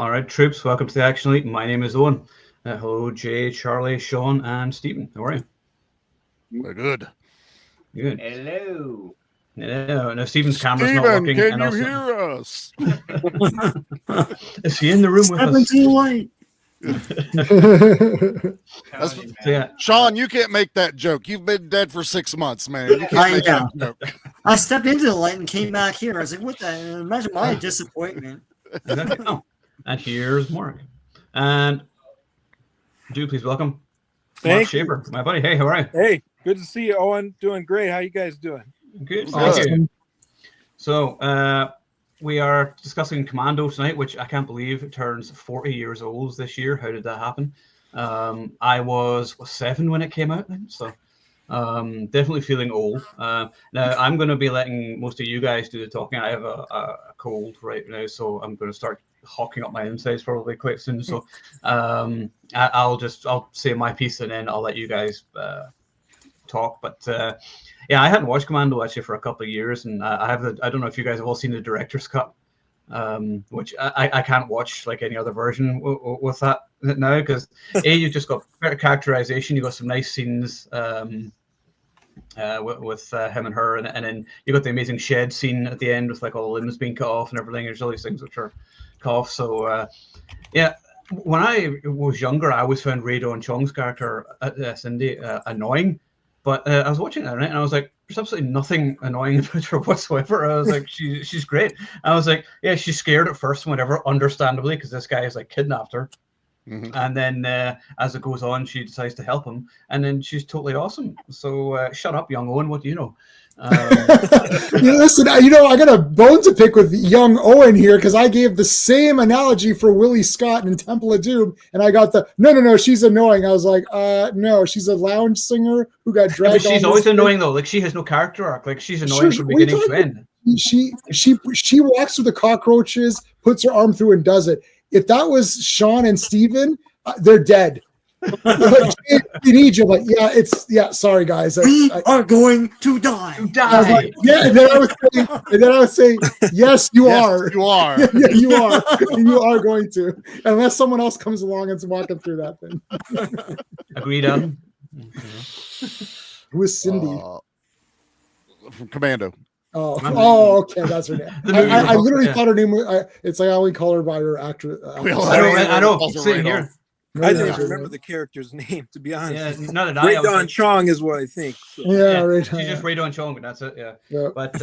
All right, troops, welcome to the Action Elite. My name is Owen. Hello, Jay, Charlie, Sean, and Stephen. How are you? We're good. Good. Hello. Yeah, now Stephen's camera's not Steven, working. can and you also, hear us? is he in the room with Step us? into the light. Sean, you can't make that joke. You've been dead for 6 months, man. You can't make that joke. I stepped into the light and came back here. I was like, what the? Imagine my disappointment. Oh, and here's Mark. And do please welcome Mark Shaper, my buddy. Hey, how are you? Hey, good to see you, Owen. Doing great. How you guys doing? Good. Thank you. So, we are discussing Commando tonight, which I can't believe it turns 40 years old this year. How did that happen? I was 7 when it came out, so definitely feeling old. Now, I'm going to be letting most of you guys do the talking. I have a cold right now, so I'm going to start hawking up my insides probably quite soon. So I'll say my piece and then I'll let you guys talk. But yeah, I hadn't watched Commando actually for a couple of years, and I don't know if you guys have all seen the director's cut, which I can't watch like any other version with that now, because you've just got better characterization, you got some nice scenes with him and her, and then you got the amazing shed scene at the end with like all the limbs being cut off and everything. There's all these things which are cut off. So yeah, when I was younger, I always found Ray Dawn Chong's character Cindy annoying. But I was watching that, right, and I was like, there's absolutely nothing annoying about her whatsoever. I was like, she's great. I was like, yeah, she's scared at first and whatever, understandably, because this guy has like kidnapped her. Mm-hmm. And then as it goes on, she decides to help him, and then she's totally awesome. So shut up, young Owen. What do you know? Listen, I got a bone to pick with young Owen here, because I gave the same analogy for Willie Scott in Temple of Doom, and I got the no, she's annoying. I was like, no, she's a lounge singer who got dragged. But she's always annoying though. Like, she has no character arc. Like, she's annoying from beginning to end. She walks through the cockroaches, puts her arm through, and does it. If that was Sean and Steven, they're dead. Like, in Egypt, like, sorry guys, we are going to die. Like, yeah, and then I was saying, yes, you are. You are. Yeah, you are. You are going to, unless someone else comes along and's walking through that thing. Agreed on. Who is Cindy? From Commando. Oh, okay, that's her name. I literally thought her name was. It's like I only call her by her actress. I know. Sitting here. I didn't even remember the character's name, to be honest. Yeah, not Ray Dawn Chong is what I think. So. Yeah, she's just Ray Dawn Chong, but that's it. Yeah. But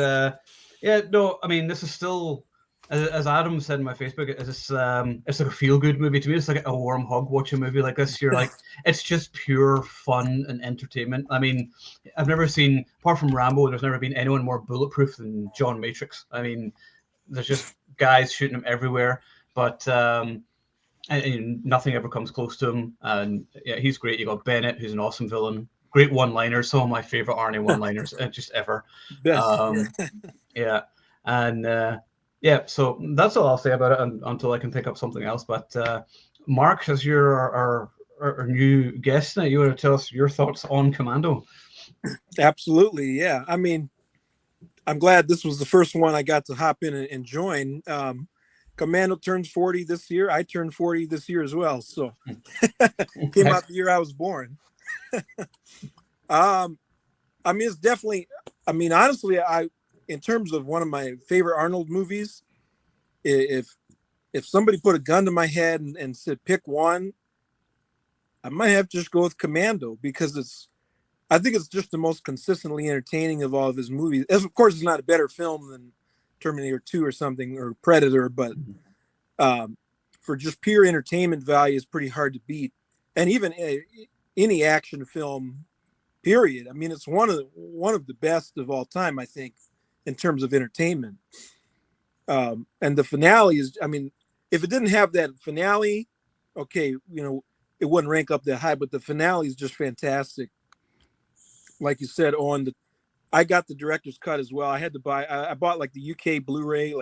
no, I mean, this is still, as Adam said in my Facebook, it's like a feel-good movie to me. It's like a warm hug watching a movie like this. You're like, it's just pure fun and entertainment. I mean, I've never seen, apart from Rambo, there's never been anyone more bulletproof than John Matrix. I mean, there's just guys shooting him everywhere, but and nothing ever comes close to him. And yeah, he's great. You got Bennett, who's an awesome villain. Great one-liners. Some of my favorite Arnie one-liners just ever. Yeah, and yeah. So that's all I'll say about it until I can think up something else. But Mark, as you're our new guest tonight, you want to tell us your thoughts on Commando? Absolutely, yeah. I mean, I'm glad this was the first one I got to hop in and join. Commando turns 40 this year. I turned 40 this year as well. So came out the year I was born. I mean, it's definitely, I mean, honestly, in terms of one of my favorite Arnold movies, if somebody put a gun to my head and said, pick one, I might have to just go with Commando, because I think it's just the most consistently entertaining of all of his movies. Of course, it's not a better film than Terminator 2 or something, or Predator, but for just pure entertainment value, it's pretty hard to beat. And even any action film, period. I mean, it's one of the best of all time, I think, in terms of entertainment. And the finale is, I mean, if it didn't have that finale, okay, it wouldn't rank up that high, but the finale is just fantastic. Like you said, I got the director's cut as well. I had to I bought like the UK Blu-ray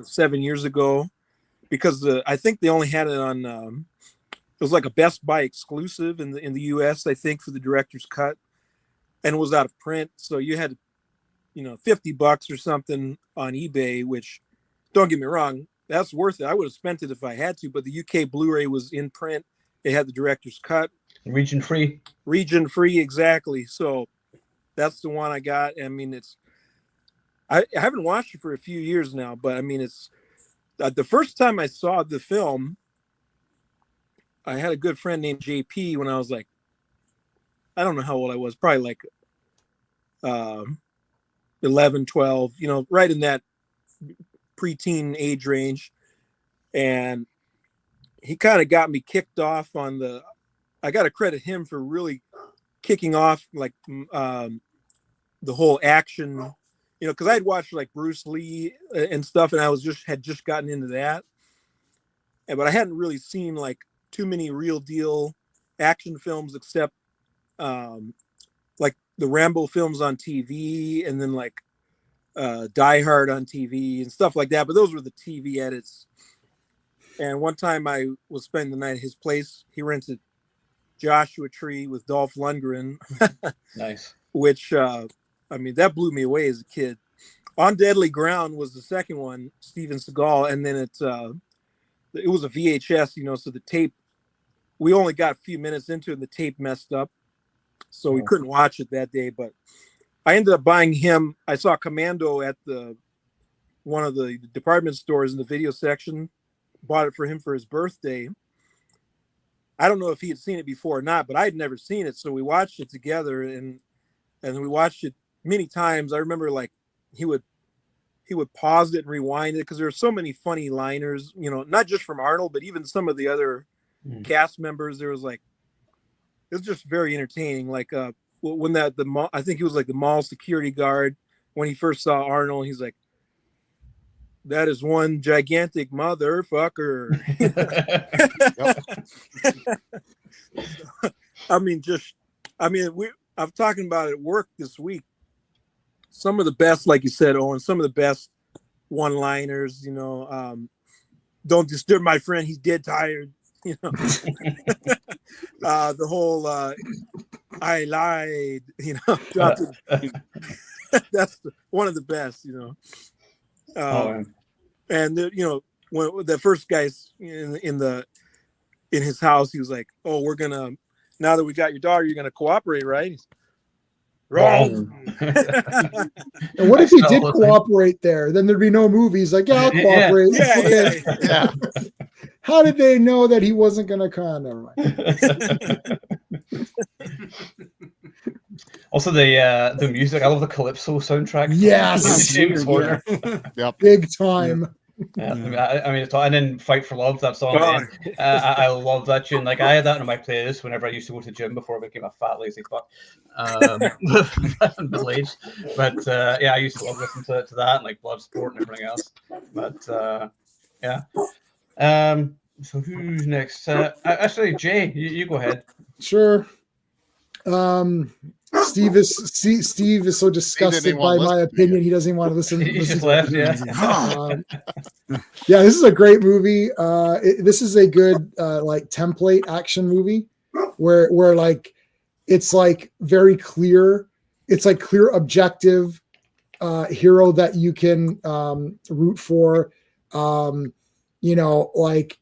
7 years ago, because I think they only had it on, it was like a Best Buy exclusive in the US, I think, for the director's cut, and it was out of print. So you had, $50 or something on eBay, which, don't get me wrong, that's worth it. I would have spent it if I had to, but the UK Blu-ray was in print. They had the director's cut. Region free. Region free, exactly. So that's the one I got. I mean, I haven't watched it for a few years now, but I mean, it's the first time I saw the film, I had a good friend named JP when I was like, I don't know how old I was, probably like 11, 12, right in that preteen age range. And he kind of got me kicked off on I got to credit him for really kicking off like the whole action, because I'd watched like Bruce Lee and stuff, and I had just gotten into that. But I hadn't really seen like too many real deal action films except like the Rambo films on TV, and then like Die Hard on TV and stuff like that. But those were the TV edits. And one time I was spending the night at his place. He rented Joshua Tree with Dolph Lundgren. Nice. Which, I mean, that blew me away as a kid. On Deadly Ground was the second one, Steven Seagal. And then it was a VHS, so the tape, we only got a few minutes into it and the tape messed up. So we couldn't watch it that day. But I ended up buying him. I saw Commando at one of the department stores in the video section. Bought it for him for his birthday. I don't know if he had seen it before or not, but I had never seen it. So we watched it together, and we watched it many times. I remember like he would pause it and rewind it because there were so many funny liners, not just from Arnold, but even some of the other cast members. There was like, it was just very entertaining. Like when I think he was like the mall security guard when he first saw Arnold. He's like, "That is one gigantic motherfucker." I'm talking about it at work this week. Some of the best, like you said, Owen, some of the best one-liners, don't disturb my friend, he's dead tired. The whole I lied, that's one of the best, and when the first guy's in his house, he was like, "Oh, we're gonna, now that we got your daughter, you're gonna cooperate, right?" Wrong. And what if he did cooperate there? Then there'd be no movies. Like, yeah, I'll cooperate. Yeah. How did they know that he wasn't gonna con? Never mind. Also, the music. I love the Calypso soundtrack. Yes, James Horner. Yep, big time. Yeah, I mean, and then "Fight for Love," that song. I love that tune. Like, I had that on my playlist whenever I used to go to the gym before I became a fat lazy fuck. Middle aged, but yeah, I used to love listening to that and like Bloodsport and everything else. But yeah. So who's next? Actually, Jay, you go ahead. Sure. Steve is so disgusted by my opinion. He doesn't even want to listen. He just left. Yeah. Yeah, this is a great movie. This is a good like template action movie where like it's like very clear. It's like clear objective hero that you can root for. Like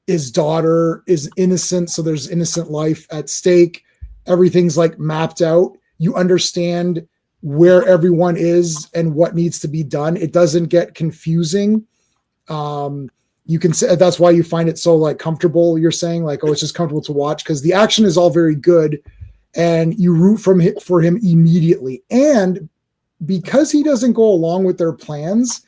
his daughter is innocent, so there's innocent life at stake. Everything's like mapped out. You understand where everyone is and what needs to be done. It doesn't get confusing. You can say that's why you find it so like comfortable. You're saying like, oh, it's just comfortable to watch because the action is all very good and you root for him immediately. And because he doesn't go along with their plans,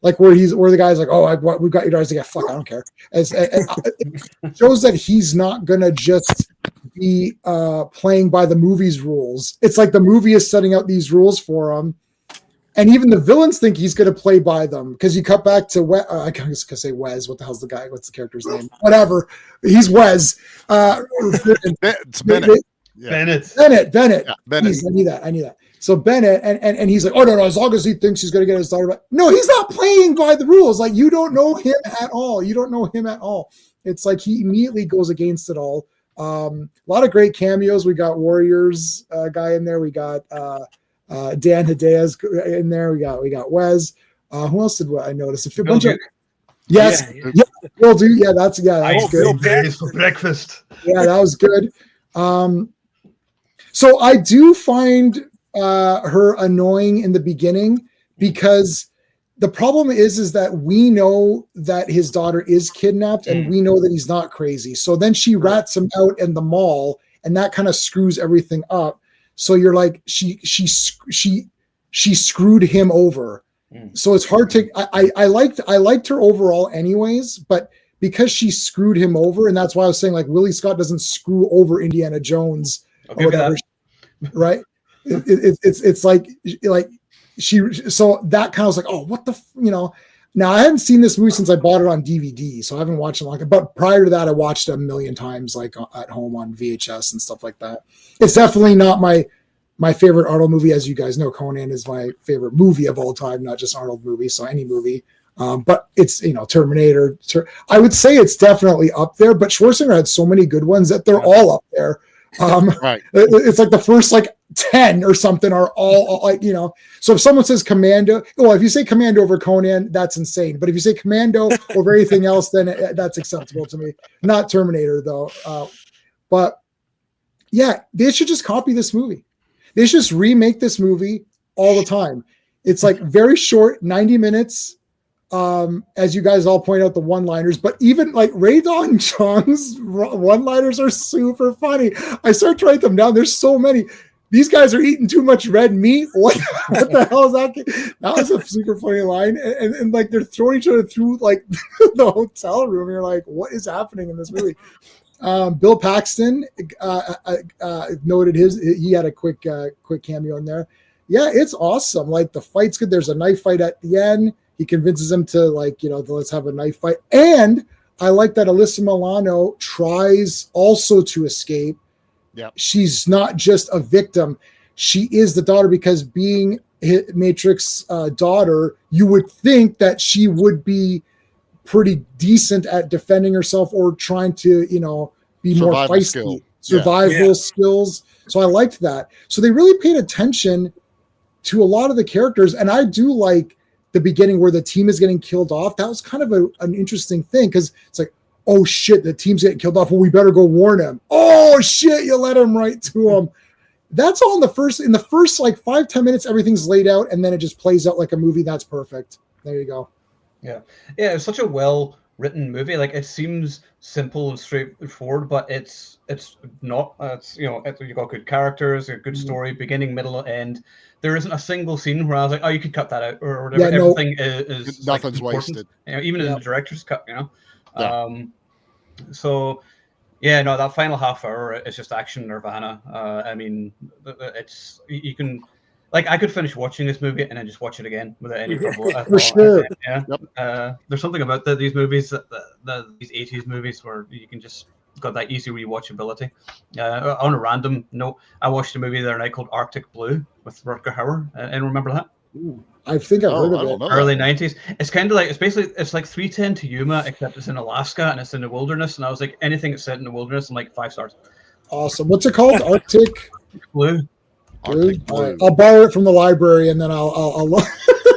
like where the guy's like, oh, we've got your daughters. Like, fuck, I don't care. It shows that he's not gonna just be playing by the movie's rules. It's like the movie is setting out these rules for him, and even the villains think he's gonna play by them. Because you cut back to I was gonna say Wes. What the hell's the guy? What's the character's name? Whatever. He's Wes. It's Bennett. Bennett. Yeah, Bennett. I knew that. So Bennett, and he's like, oh, no, as long as he thinks he's going to get his daughter back. No, he's not playing by the rules. Like, you don't know him at all. It's like he immediately goes against it all. A lot of great cameos. We got Warriors guy in there. We got Dan Hidea's in there. We got Wes. Who else did I notice? A bunch of Yes, yeah, will do. Yeah, that's Bill good. Berries for breakfast. Yeah, that was good. So I do find her annoying in the beginning because the problem is that we know that his daughter is kidnapped and we know that he's not crazy. So then she rats him out in the mall, and that kind of screws everything up. So you're like, she screwed him over. So it's hard to. I liked her overall, anyways, but because she screwed him over, and that's why I was saying like Willie Scott doesn't screw over Indiana Jones or whatever, right? It's like she. So that kind of was like, oh, what the Now I haven't seen this movie since I bought it on DVD, so I haven't watched it long. But prior to that, I watched it a million times, like at home on VHS and stuff like that. It's definitely not my favorite Arnold movie. As you guys know, Conan is my favorite movie of all time, not just Arnold movies, so any movie. But it's, Terminator. I would say it's definitely up there, but Schwarzenegger had so many good ones that they're all up there. Right. It's like the first 10 or something are all So if someone says Commando, well, if you say Commando over Conan, that's insane. But if you say Commando over anything else, then that's acceptable to me. Not Terminator though. But yeah, they should just copy this movie. They should just remake this movie all the time. It's like very short, 90 minutes. As you guys all point out, the one-liners, but even like Ray Don Chong's one-liners are super funny. I started to write them down. There's so many. These guys are eating too much red meat. What the hell is that? That was a super funny line. And like they're throwing each other through like the hotel room. You're like, what is happening in this movie? Bill Paxton noted he had a quick cameo in there. Yeah, it's awesome. Like the fight's good. There's a knife fight at the end. He convinces him to let's have a knife fight. And I like that Alyssa Milano tries also to escape. Yeah, she's not just a victim. She is the daughter, because being Matrix's daughter, you would think that she would be pretty decent at defending herself or trying to, be more feisty, survival skills. So I liked that. So they really paid attention to a lot of the characters. And I do like the beginning where the team is getting killed off. That was kind of an interesting thing, because it's like, oh shit, the team's getting killed off. Well, we better go warn him. Oh shit, you let him right to him. That's all in the first 5-10 minutes, everything's laid out, and then it just plays out like a movie. That's perfect. There you go. Yeah. It's such a well-written movie. Like, it seems simple and straightforward, but it's not. You've got good characters, a good story, beginning, middle, and end. There isn't a single scene where I was like, oh, you could cut that out or whatever. Yeah, everything is nothing's wasted. Even in the director's cut, So, that final half hour is just action nirvana. I mean, you can, I could finish watching this movie and then just watch it again without any trouble. For sure. There's something about these movies, these 80s movies, where you can just got that easy rewatchability. On a random note, I watched a movie the other night called Arctic Blue with Rutger Hauer. And remember that? Ooh, I think I've heard of it. Early 90s. It's kind of like, it's like 310 to Yuma, except it's in Alaska and it's in the wilderness. And I was like, anything that's set in the wilderness, I'm like 5 stars. Awesome. What's it called? Arctic Blue. Arctic Blue. Right. I'll borrow it from the library and then I'll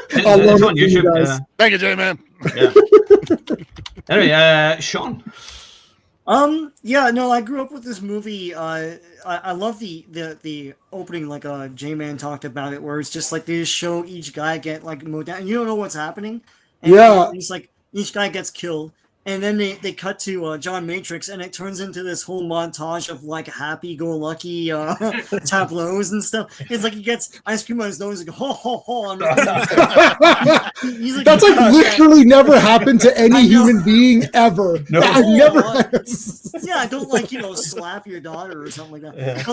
it's on YouTube. Yeah. Thank you, J-Man. Yeah. Anyway, Sean. I grew up with this movie. I love the opening, like J-Man talked about it, where it's just like they just show each guy get mowed down and you don't know what's happening. And it's like each guy gets killed. And then they cut to John Matrix, and it turns into this whole montage of happy-go-lucky tableaus and stuff. It's like he gets ice cream on his nose and go, ho, ho, ho. That's literally never happened to any human being ever. No. I've never. Yeah, don't slap your daughter or something like that.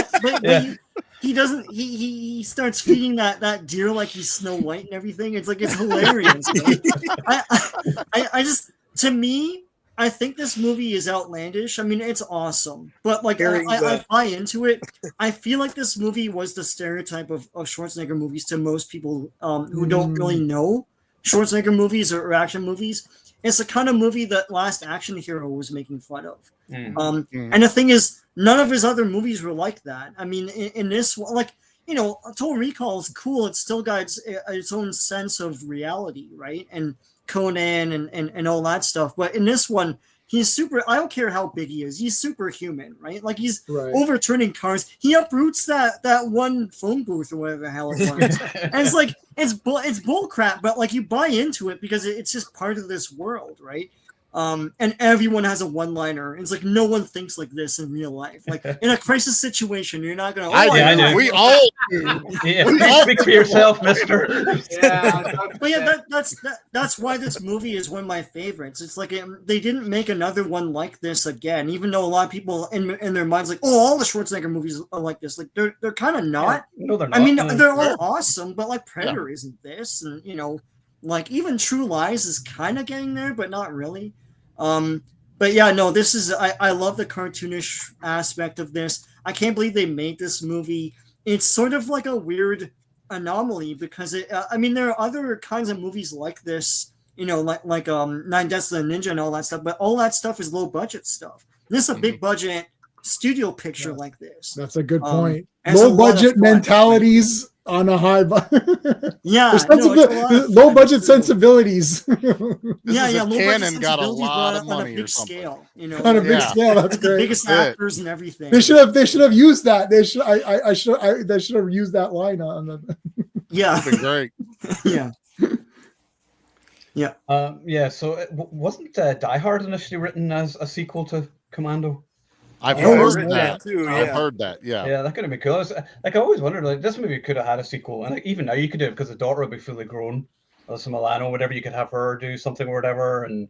But he doesn't. He starts feeding that deer like he's Snow White and everything. It's it's hilarious. To me, I think this movie is outlandish. I mean, it's awesome, but I buy into it. I feel like this movie was the stereotype of Schwarzenegger movies to most people who don't really know Schwarzenegger movies or action movies. It's the kind of movie that Last Action Hero was making fun of. And the thing is, none of his other movies were like that. I mean, in this one, Total Recall is cool. It's still got its own sense of reality, right? And Conan and all that stuff. But in this one, he's super. I don't care how big he is. He's superhuman, right? Like he's overturning cars. He uproots that one phone booth or whatever the hell it was. And it's like it's bull crap, but like you buy into it because it's just part of this world, right? And everyone has a one-liner. It's like no one thinks like this in real life. Like in a crisis situation, you're not gonna. I do. We all do. Yeah, speak for yourself, Mister. But yeah, that's why this movie is one of my favorites. It's like they didn't make another one like this again, even though a lot of people in their minds like, oh, all the Schwarzenegger movies are like this. Like they're kind of not. Yeah. No, they're not. I mean, they're all awesome, but like Predator isn't this, and like even True Lies is kind of getting there, but not really. But yeah, no, this is I love the cartoonish aspect of this. I can't believe they made this movie. It's sort of like a weird anomaly because I mean, there are other kinds of movies like this, like Nine Deaths of the Ninja and all that stuff, but all that stuff is low budget stuff. This is a big budget studio picture like this. That's a good point. Low budget mentalities on a high budget. Yeah, low budget sensibilities. Low Canon got a lot of money on a big scale. On a big scale, that's great. The biggest actors and everything. They should have used that. They should have used that line on the. Yeah, that'd be great. Yeah. Yeah. So wasn't Die Hard initially written as a sequel to Commando? I've heard that too. I've heard that. Yeah. Yeah, that could have been cool. I always wondered, like, this movie could have had a sequel, and like, even now you could do it because the daughter would be fully grown. Alyssa Milano, whatever, you could have her do something or whatever, and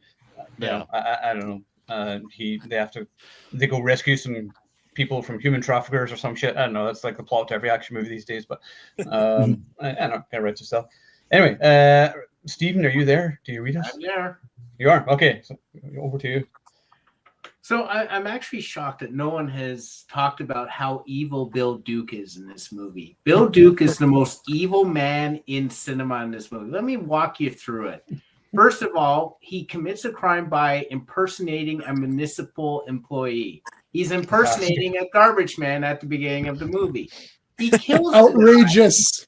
I don't know. They go rescue some people from human traffickers or some shit. I don't know. That's like the plot to every action movie these days. But I don't know. Get right to stuff. Anyway, Stephen, are you there? Do you read us? I'm there. You are? Okay. So over to you. So I'm actually shocked that no one has talked about how evil Bill Duke is in this movie. Bill Duke is the most evil man in cinema in this movie. Let me walk you through it. First of all, he commits a crime by impersonating a municipal employee. He's impersonating a garbage man at the beginning of the movie. He kills outrageous.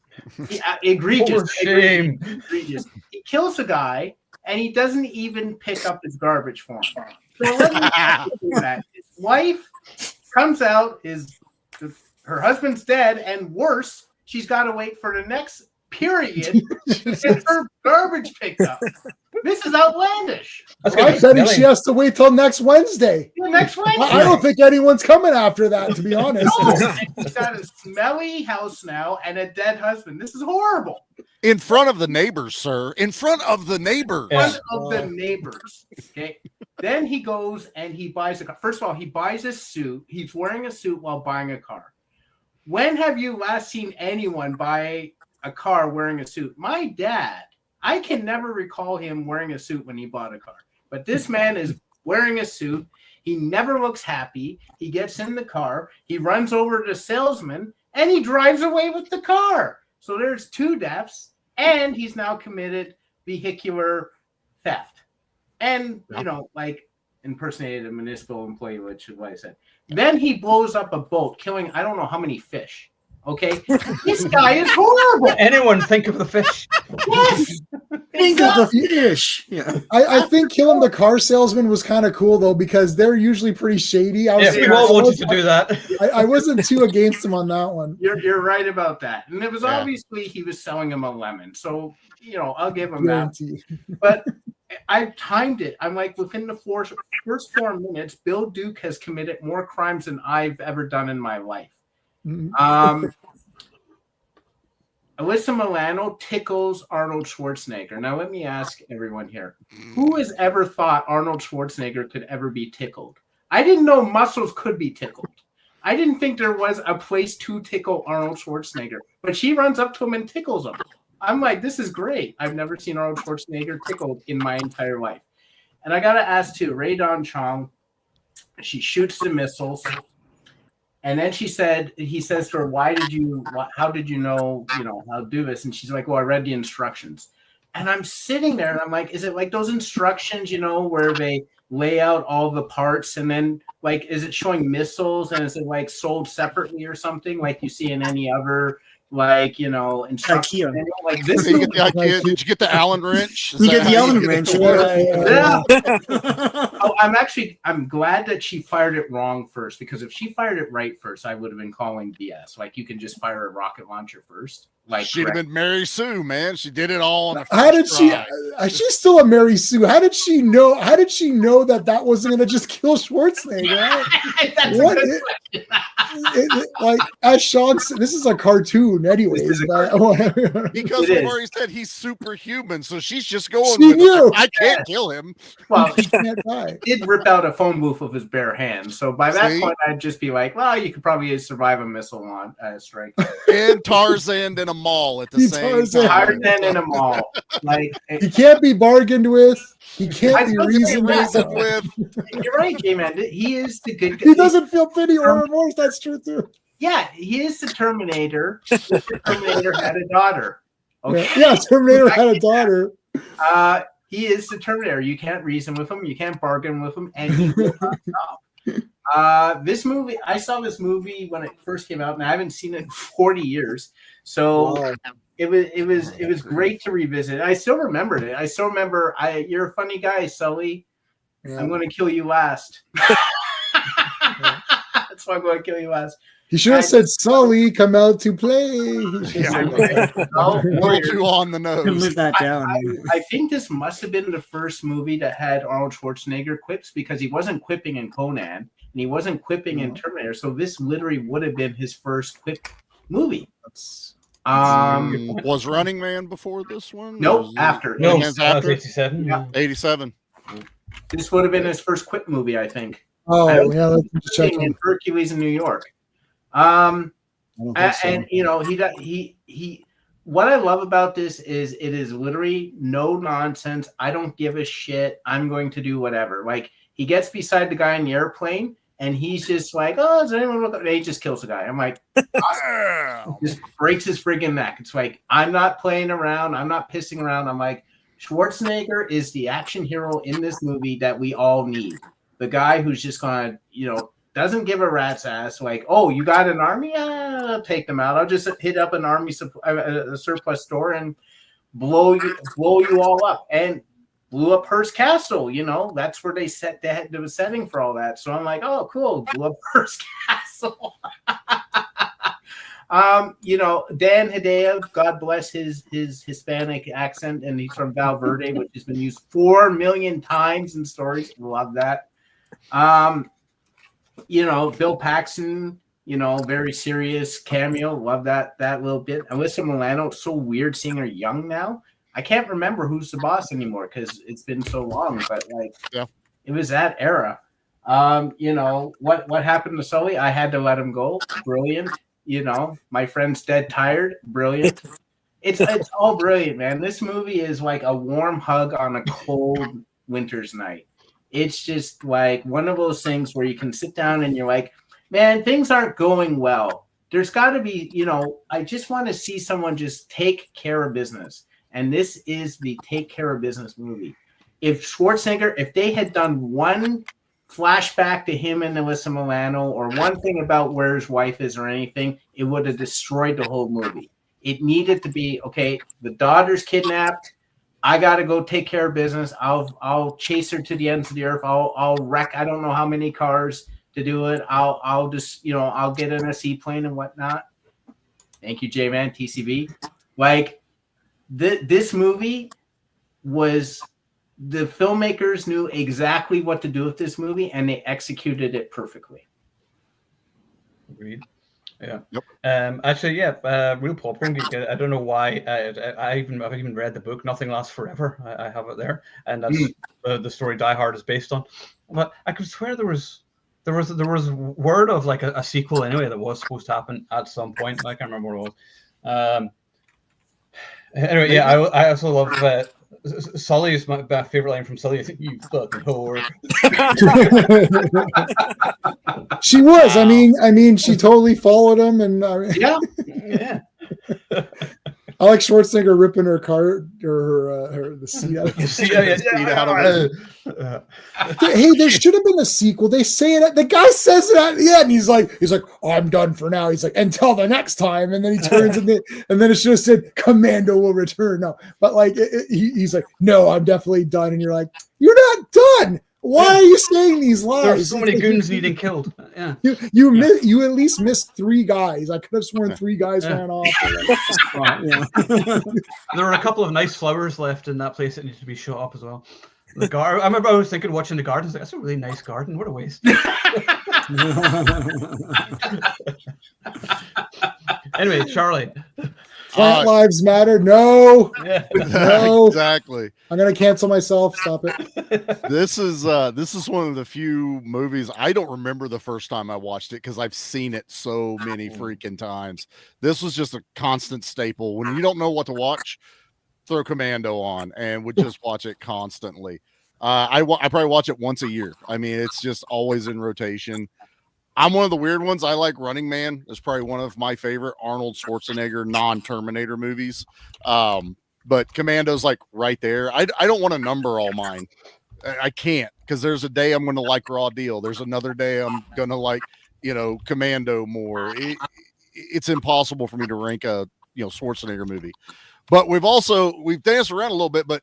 Egregious. Shame. Egregious. He kills a guy and he doesn't even pick up his garbage for him. So let me that. His wife comes out, her husband's dead, and worse, she's got to wait for the next period to get her garbage picked up. This is outlandish. I bet she has to wait till next Wednesday. Yeah, next Wednesday. I don't think anyone's coming after that, to be honest. No, she's got a smelly house now and a dead husband. This is horrible. In front of the neighbors, sir. In front of the neighbors. In front of the neighbors. Okay. Then he goes and he buys a car. First of all, he buys a suit. He's wearing a suit while buying a car. When have you last seen anyone buy a car wearing a suit? My dad, I can never recall him wearing a suit when he bought a car. But this man is wearing a suit. He never looks happy. He gets in the car. He runs over to the salesman and he drives away with the car. So there's 2 deaths, and he's now committed vehicular theft. And, like impersonated a municipal employee, which is what I said. Then he blows up a boat, killing I don't know how many fish. Okay? This guy is horrible. Anyone think of the fish? Yes. Think of the fish. Yeah. I think killing the car salesman was kind of cool, though, because they're usually pretty shady. We all want you to do that. I wasn't too against him on that one. You're right about that. And it was obviously he was selling him a lemon. So, I'll give him that. But I timed it. I'm like, within the first 4 minutes, Bill Duke has committed more crimes than I've ever done in my life. Alyssa Milano tickles Arnold Schwarzenegger. Now, let me ask everyone here. Who has ever thought Arnold Schwarzenegger could ever be tickled? I didn't know muscles could be tickled. I didn't think there was a place to tickle Arnold Schwarzenegger. But she runs up to him and tickles him. I'm like, this is great. I've never seen Arnold Schwarzenegger tickled in my entire life. And I got to ask, too, Ray Don Chong, she shoots the missiles. And then he says to her, how did you know, how to do this? And she's like, well, I read the instructions. And I'm sitting there and I'm like, is it like those instructions, where they lay out all the parts and then like, is it showing missiles and is it like sold separately or something like you see in any other like, you know, instruction IKEA. manual. Like this. Did you get the IKEA? Did you get the Allen wrench? Is You that get the how Allen get it wrench. to work? Yeah. Oh, I'm glad that she fired it wrong first, because if she fired it right first, I would have been calling BS. Like, you can just fire a rocket launcher first. Like, She'd have been Mary Sue, man. She did it all on the How did first she? try. She's still a Mary Sue. How did she know? How did she know that that wasn't going to just kill Schwarzenegger? That's What? a good question. Like, as Sean said, this is a cartoon, anyways. Because It we've is. already said he's superhuman, so she's just going She with it. knew. I can't kill him. Well, He can't die. he did rip out a phone booth with his bare hands. So by that See? point, I'd just be like, well, you could probably survive a missile on strike. And Tarzan in a mall at the He same Tarzan. time. Tarzan in a mall. Like, He can't be bargained with. He I can't be was gonna say, reasoned Reason with. with you're right, J-Man. He is the good guy. He doesn't feel pity or remorse. That's true too. Yeah, he is the Terminator. The Terminator had a daughter. Okay. Yeah, Terminator had a daughter. He is the Terminator. You can't reason with him. You can't bargain with him, and he will not stop. This movie, I saw this movie when it first came out, and I haven't seen it in 40 years. So Wow. it was great to revisit. I still remembered it. I still remember. You're a funny guy, Sully. Yeah. I'm going to kill you last. That's why I'm going to kill you last. He should have said, "Sully, come out to play." Yeah, Oh, a little too on the nose. Live that down. I think this must have been the first movie that had Arnold Schwarzenegger quips, because he wasn't quipping in Conan and he wasn't quipping in Terminator. So this literally would have been his first quip movie. Was Running Man before this one? Nope, Was it- after. No, Running Man's that was after? 87. Yeah. 87. This would have been his first quip movie, I think. Oh I don't yeah, let's check. In Hercules in New York. And you know, he what I love about this is it is literally no nonsense. I don't give a shit. I'm going to do whatever. Like, he gets beside the guy in the airplane and he's just like, oh, is anyone look? And he just kills the guy. I'm like, awesome. Just breaks his friggin' neck. It's like, I'm not playing around. I'm not pissing around. I'm like, Schwarzenegger is the action hero in this movie that we all need. The guy who's just gonna, you know, doesn't give a rat's ass. Like, oh, you got an army? I'll take them out. I'll just hit up an army a surplus store and blow you all up. And blew up Hearst Castle. You know, that's where they had the setting for all that. So I'm like, oh, cool, blew up Hearst Castle. You know, Dan Hedaya, God bless his Hispanic accent, and he's from Val Verde, which has been used 4 million times in stories. Love that. You know, Bill Paxton, you know, very serious cameo. Love that little bit. Alyssa Milano, it's so weird seeing her young now. I can't remember who's the boss anymore because it's been so long, but like, yeah, it was that era. You know, what happened to Sully? I had to let him go. Brilliant. You know, my friend's dead tired. Brilliant. It's all brilliant, man. This movie is like a warm hug on a cold winter's night. It's just like one of those things where you can sit down and you're like, man, things aren't going well. There's got to be, you know, I just want to see someone just take care of business. And this is the take care of business movie. If Schwarzenegger, if they had done one flashback to him and Alyssa Milano or one thing about where his wife is or anything, it would have destroyed the whole movie. It needed to be, okay, the daughter's kidnapped. I got to go take care of business. I'll chase her to the ends of the earth. I'll wreck. I don't know how many cars to do it. I'll just, you know, I'll get in a seaplane and whatnot. Thank you, J-Man, TCB. Like, this movie was, the filmmakers knew exactly what to do with this movie and they executed it perfectly. Agreed. Yeah. Yep. Actually, yeah. Real Popcorn Geek. I don't know why. I've even read the book. Nothing Lasts Forever. I have it there, and that's the story Die Hard is based on. But I could swear there was word of like a sequel anyway that was supposed to happen at some point. I can't remember what it was. Anyway, yeah. I also love. Sully is my favorite line from Sully. I think you fucking whore. She was. I mean, she totally followed him, and Yeah. I like Schwarzenegger ripping her car or the seat out. You see, yeah. Hey, there should have been a sequel. They say it. The guy says it at the end. He's like, oh, I'm done for now. He's like, until the next time. And then he turns and then it should have said, Commando will return. No, but like he's like, no, I'm definitely done. And you're like, you're not done. Why are you saying these lies? There's so many goons needing killed. Yeah. You at least missed 3 guys. I could have sworn 3 guys ran off. There were a couple of nice flowers left in that place that needed to be shut up as well. The garden. I remember I was thinking watching the garden. Like, that's a really nice garden. What a waste. Anyway, Charlie. Plant lives matter. No. Yeah. No. Exactly. I'm gonna cancel myself. Stop it. This is one of the few movies I don't remember the first time I watched it because I've seen it so many freaking times. This was just a constant staple. When you don't know what to watch, throw Commando on and would just watch it constantly. I probably watch it once a year. I mean, it's just always in rotation. I'm one of the weird ones. I like Running Man. It's probably one of my favorite Arnold Schwarzenegger non-Terminator movies. But Commando's like right there. I don't want to number all mine. I can't, because there's a day I'm going to like Raw Deal. There's another day I'm going to like, Commando more. It's impossible for me to rank a, Schwarzenegger movie. But we've danced around a little bit, but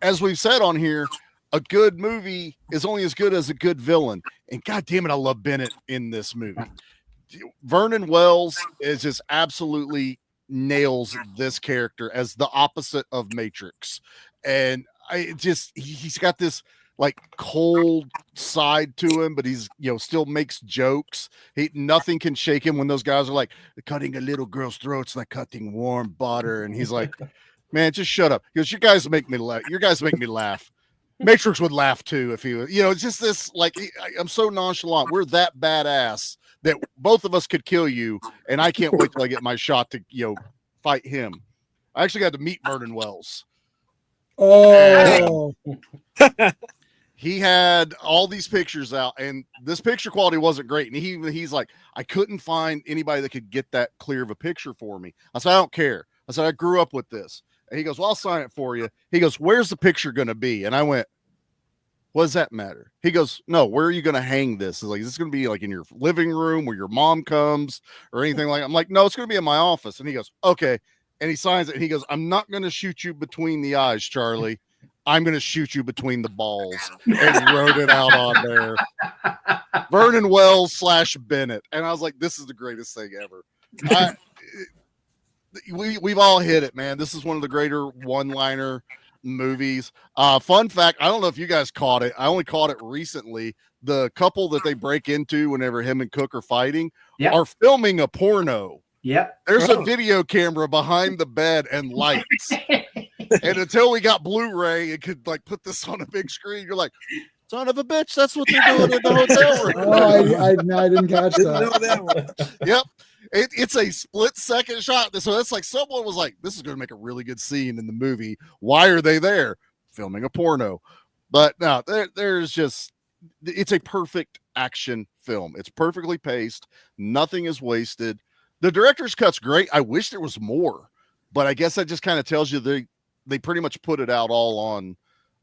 as we've said on here, a good movie is only as good as a good villain. And God damn it, I love Bennett in this movie. Vernon Wells is just absolutely nails this character as the opposite of Matrix. And he's got this like cold side to him, but he's, still makes jokes. Nothing can shake him when those guys are like, cutting a little girl's throat's like cutting warm butter. And he's like, man, just shut up. He goes, you guys make me laugh. Matrix would laugh too if he was, it's just this, like, I'm so nonchalant. We're that badass that both of us could kill you. And I can't wait till I get my shot to, fight him. I actually got to meet Vernon Wells. Oh, he had all these pictures out, and this picture quality wasn't great. And he's like, I couldn't find anybody that could get that clear of a picture for me. I said, I don't care. I said, I grew up with this. And he goes, well, I'll sign it for you. He goes, where's the picture going to be? And I went, what does that matter? He goes, no, where are you going to hang this? Like, is this going to be like in your living room where your mom comes or anything like that? I'm like, no, it's going to be in my office. And he goes, okay. And he signs it. And he goes, I'm not going to shoot you between the eyes, Charlie. I'm going to shoot you between the balls. And wrote it out on there. Vernon Wells / Bennett. And I was like, this is the greatest thing ever. We've all hit it, man. This is one of the greater one-liner movies. Fun fact, I don't know if you guys caught it. I only caught it recently. The couple that they break into whenever him and Cook are fighting are filming a porno. Yep. There's a video camera behind the bed and lights. And until we got Blu-ray and could like put this on a big screen, you're like, son of a bitch, that's what they're doing in the hotel room. Oh, I didn't catch that. Yep. It's a split-second shot. So that's like someone was like, this is going to make a really good scene in the movie. Why are they there? Filming a porno. But no, there's just, it's a perfect action film. It's perfectly paced. Nothing is wasted. The director's cut's great. I wish there was more, but I guess that just kind of tells you they pretty much put it out all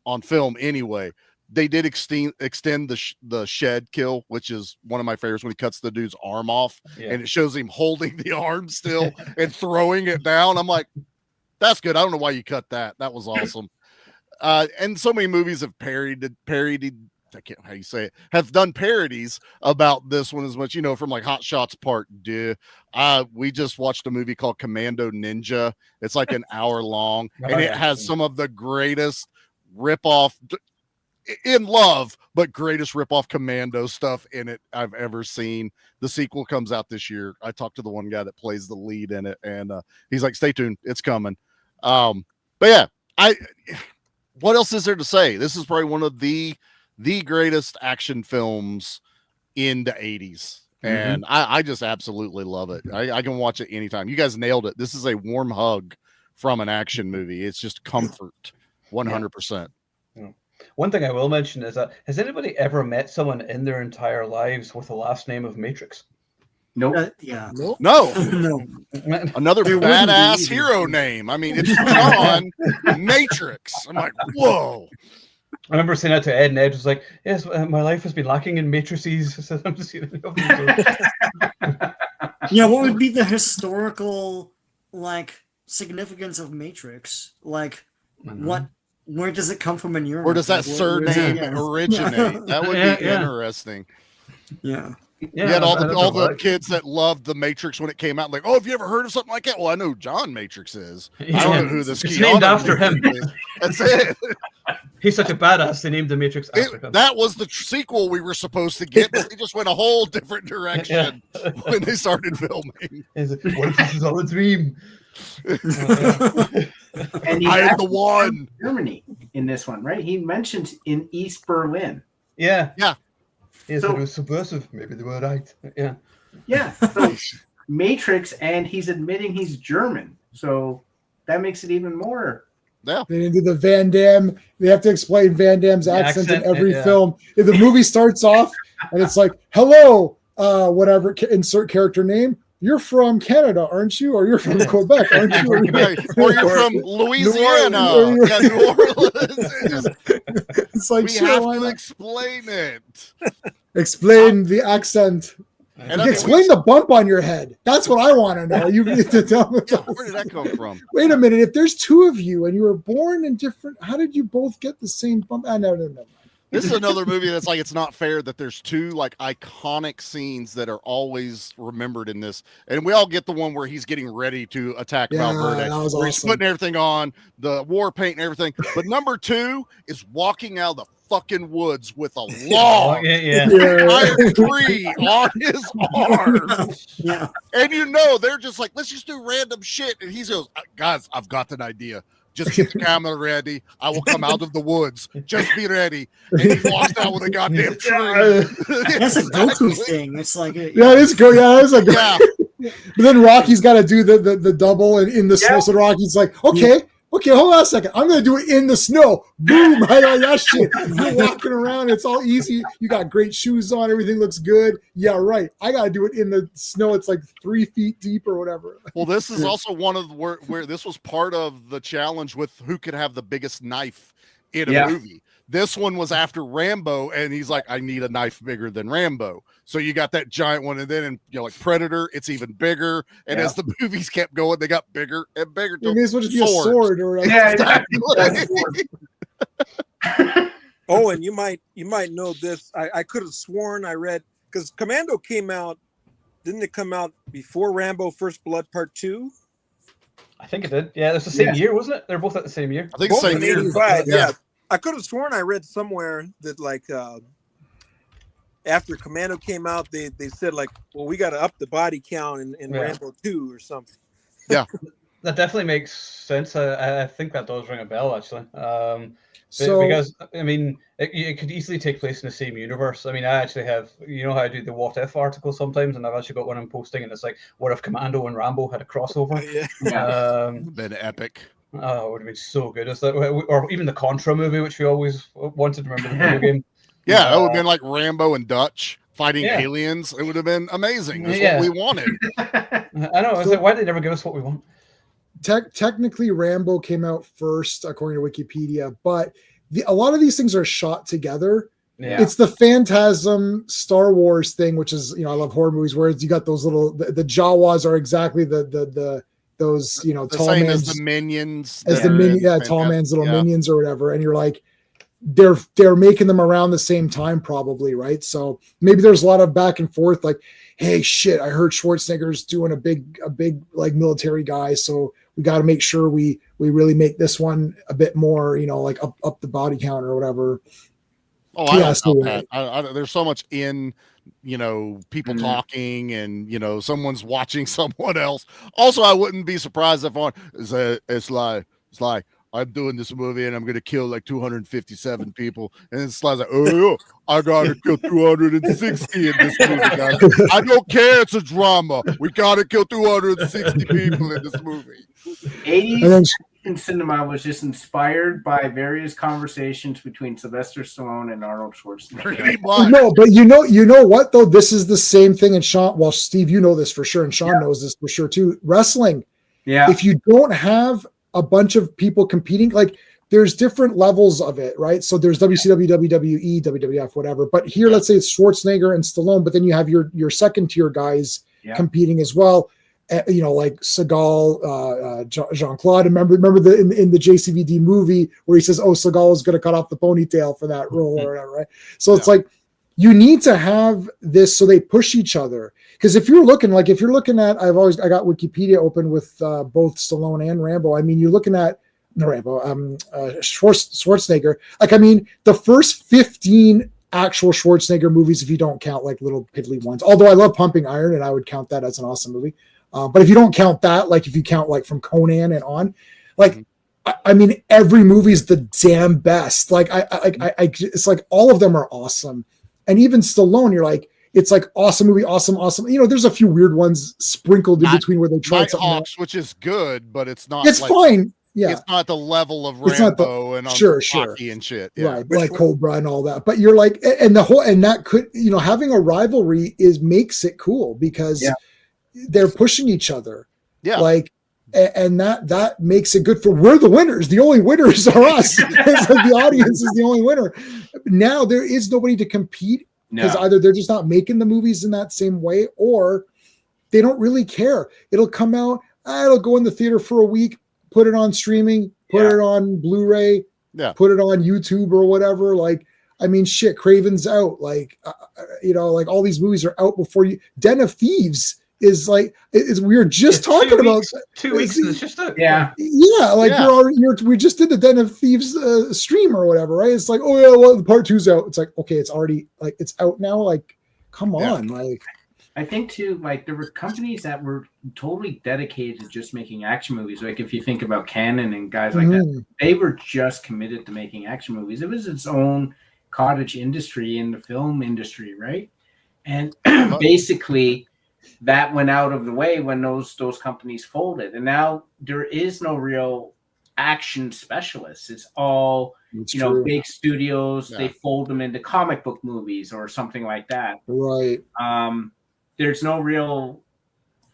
on film anyway. They did extend the shed kill, which is one of my favorites when he cuts the dude's arm off and it shows him holding the arm still and throwing it down. I'm like, that's good. I don't know why you cut that. That was awesome. And so many movies have parodied, I can't how you say it, have done parodies about this one as much, from like Hot Shots Part 2. We just watched a movie called Commando Ninja. It's like an hour long and it has some of the greatest rip-off in love, but greatest rip-off Commando stuff in it I've ever seen. The sequel comes out this year. I talked to the one guy that plays the lead in it, and he's like, stay tuned, it's coming. But yeah, what else is there to say? This is probably one of the greatest action films in the 80s. And I just absolutely love it. I can watch it anytime. You guys nailed it. This is a warm hug from an action movie. It's just comfort, 100%. Yeah. One thing I will mention is that, has anybody ever met someone in their entire lives with the last name of Matrix? Nope. No. No. Another badass hero name. I mean, it's on Matrix. I'm like, whoa. I remember saying that to Ed, and Ed was like, "Yes, my life has been lacking in matrices." So I'm just, Yeah, what would be the historical significance of Matrix? Where does it come from in your? Where does that surname originate? Yeah. That would be interesting. Yeah. You had all the kids that loved the Matrix when it came out. Like, oh, have you ever heard of something like that? Well, I know who John Matrix is. I don't know who this It's named after him. Is. That's it. He's such a badass. They named the Matrix after him. That was the sequel we were supposed to get, but they just went a whole different direction when they started filming. What if this is all a dream? And I am the one. Germany in this one, right? He mentions in East Berlin. Yeah. Yes, so, it was subversive. Maybe they were right. Yeah. Yeah. So Matrix, and he's admitting he's German. So that makes it even more. Yeah. They didn't do the Van Damme. They have to explain Van Damme's accent in every film. If the movie starts off and it's like, hello, whatever, insert character name. You're from Canada, aren't you? Or you're from Quebec, aren't you? Or you're from Louisiana. New Orleans. It's like, we have to explain it. Explain the accent. And explain the bump on your head. That's what I want to know. You need to tell me. Where did that come from? Wait a minute. If there's two of you and you were born in different, how did you both get the same bump? No. This is another movie that's like, it's not fair that there's two like iconic scenes that are always remembered in this. And we all get the one where he's getting ready to attack Valverde. Where awesome. He's putting everything on, the war paint and everything. But number two is walking out of the fucking woods with a log tree on his arm. Yeah. And they're just like, let's just do random shit. And he goes, guys, I've got an idea. Just get the camera ready. I will come out of the woods. Just be ready. And he walks out with a goddamn tree. That's a Goku thing. It's like it's good. Yeah, it's like But then Rocky's got to do the double and in the snow. So Rocky's like, okay, hold on a second. I'm gonna do it in the snow. Boom! I like that shit. You're walking around. It's all easy. You got great shoes on. Everything looks good. Yeah, right. I gotta do it in the snow. It's like 3 feet deep or whatever. Well, this is also one of the where this was part of the challenge with who could have the biggest knife in a movie. This one was after Rambo, and he's like, I need a knife bigger than Rambo. So you got that giant one, and then like Predator, it's even bigger. And as the movies kept going, they got bigger and bigger. It may as well just be a sword or whatever. Yeah, exactly. Oh, and you might know this. I could have sworn I read, because Commando came out. Didn't it come out before Rambo: First Blood Part 2? I think it did. Yeah, it's the same year, wasn't it? They're both at the same year. I think the same year. 85, yeah. I could have sworn I read somewhere that after Commando came out, they said well, we got to up the body count in Rambo 2 or something. Yeah, that definitely makes sense. I think that does ring a bell actually. Because I mean, it could easily take place in the same universe. I mean, I actually have, how I do the what if article sometimes, and I've actually got one I'm posting, and it's like, what if Commando and Rambo had a crossover? Been epic. Oh, it would have been so good. It's like, or even the Contra movie, which we always wanted to remember the video game. Yeah, it would have been like Rambo and Dutch fighting aliens. It would have been amazing. That's what we wanted. I know. I was like, why did they never give us what we want? Technically, Rambo came out first, according to Wikipedia, but a lot of these things are shot together. Yeah. It's the Phantasm Star Wars thing, which is, I love horror movies where you got those little, the Jawas are exactly those the tall same man's, as the minions, tall man's little minions or whatever, and you're like, they're making them around the same time probably, right? So maybe there's a lot of back and forth, like, hey, shit, I heard Schwarzenegger's doing a big like military guy, so we got to make sure we really make this one a bit more, like up the body count or whatever. Oh, yeah, there's so much in people talking and someone's watching someone else. Also, I wouldn't be surprised if it's like I'm doing this movie and I'm gonna kill like 257 people, and it's like, oh, I gotta kill 260 in this movie, guys. I don't care, it's a drama. We gotta kill 260 people in this movie. 80s cinema was just inspired by various conversations between Sylvester Stallone and Arnold Schwarzenegger. No, but you know what though? This is the same thing in Sean. Well, Steve, you know this for sure, and Sean knows this for sure too. Wrestling. Yeah. If you don't have a bunch of people competing, like there's different levels of it, right? So there's WCW, WWE, WWF, whatever. But here, let's say it's Schwarzenegger and Stallone, but then you have your second tier guys competing as well. Like Seagal, Jean-Claude. Remember in the JCVD movie where he says, "Oh, Seagal is going to cut off the ponytail for that role," or whatever, right? So it's like you need to have this so they push each other. Because if you're looking at, I got Wikipedia open with both Stallone and Rambo. I mean, you're looking at Schwarzenegger. Like, I mean, the first 15 actual Schwarzenegger movies, if you don't count like little piddly ones, although I love Pumping Iron and I would count that as an awesome movie. But if you don't count that, like if you count like from Conan and on, like, I mean, every movie is the damn best. Like it's like all of them are awesome. And even Stallone, you're like, it's like awesome movie, awesome. There's a few weird ones sprinkled in between where they tried something else, which is good, but it's not. It's fine. Yeah, it's not the level of Rambo and sure and shit. Yeah. Right, like Cobra and all that. But you're like, and that could, having a rivalry makes it cool because they're pushing each other. Yeah, like, and that makes it good we're the winners. The only winners are us. It's like the audience is the only winner. Now there is nobody to compete because either they're just not making the movies in that same way, or they don't really care. It'll come out, it'll go in the theater for a week, put it on streaming, put it on Blu-ray, put it on YouTube or whatever. Like, I mean, shit, Craven's out. Like, like all these movies are out before you. Den of Thieves is like, we were just talking about 2 weeks. It's just out. We just did the Den of Thieves stream or whatever, right? It's like, oh yeah, well, the part 2's out. It's like, okay, it's already like it's out now. Like, come on, like. I think too, like there were companies that were totally dedicated to just making action movies. Like if you think about Canon and guys like that, they were just committed to making action movies. It was its own cottage industry in the film industry, right? And basically that went out of the way when those companies folded. And now there is no real action specialists. It's all big studios. They fold them into comic book movies or something like that. Right. There's no real,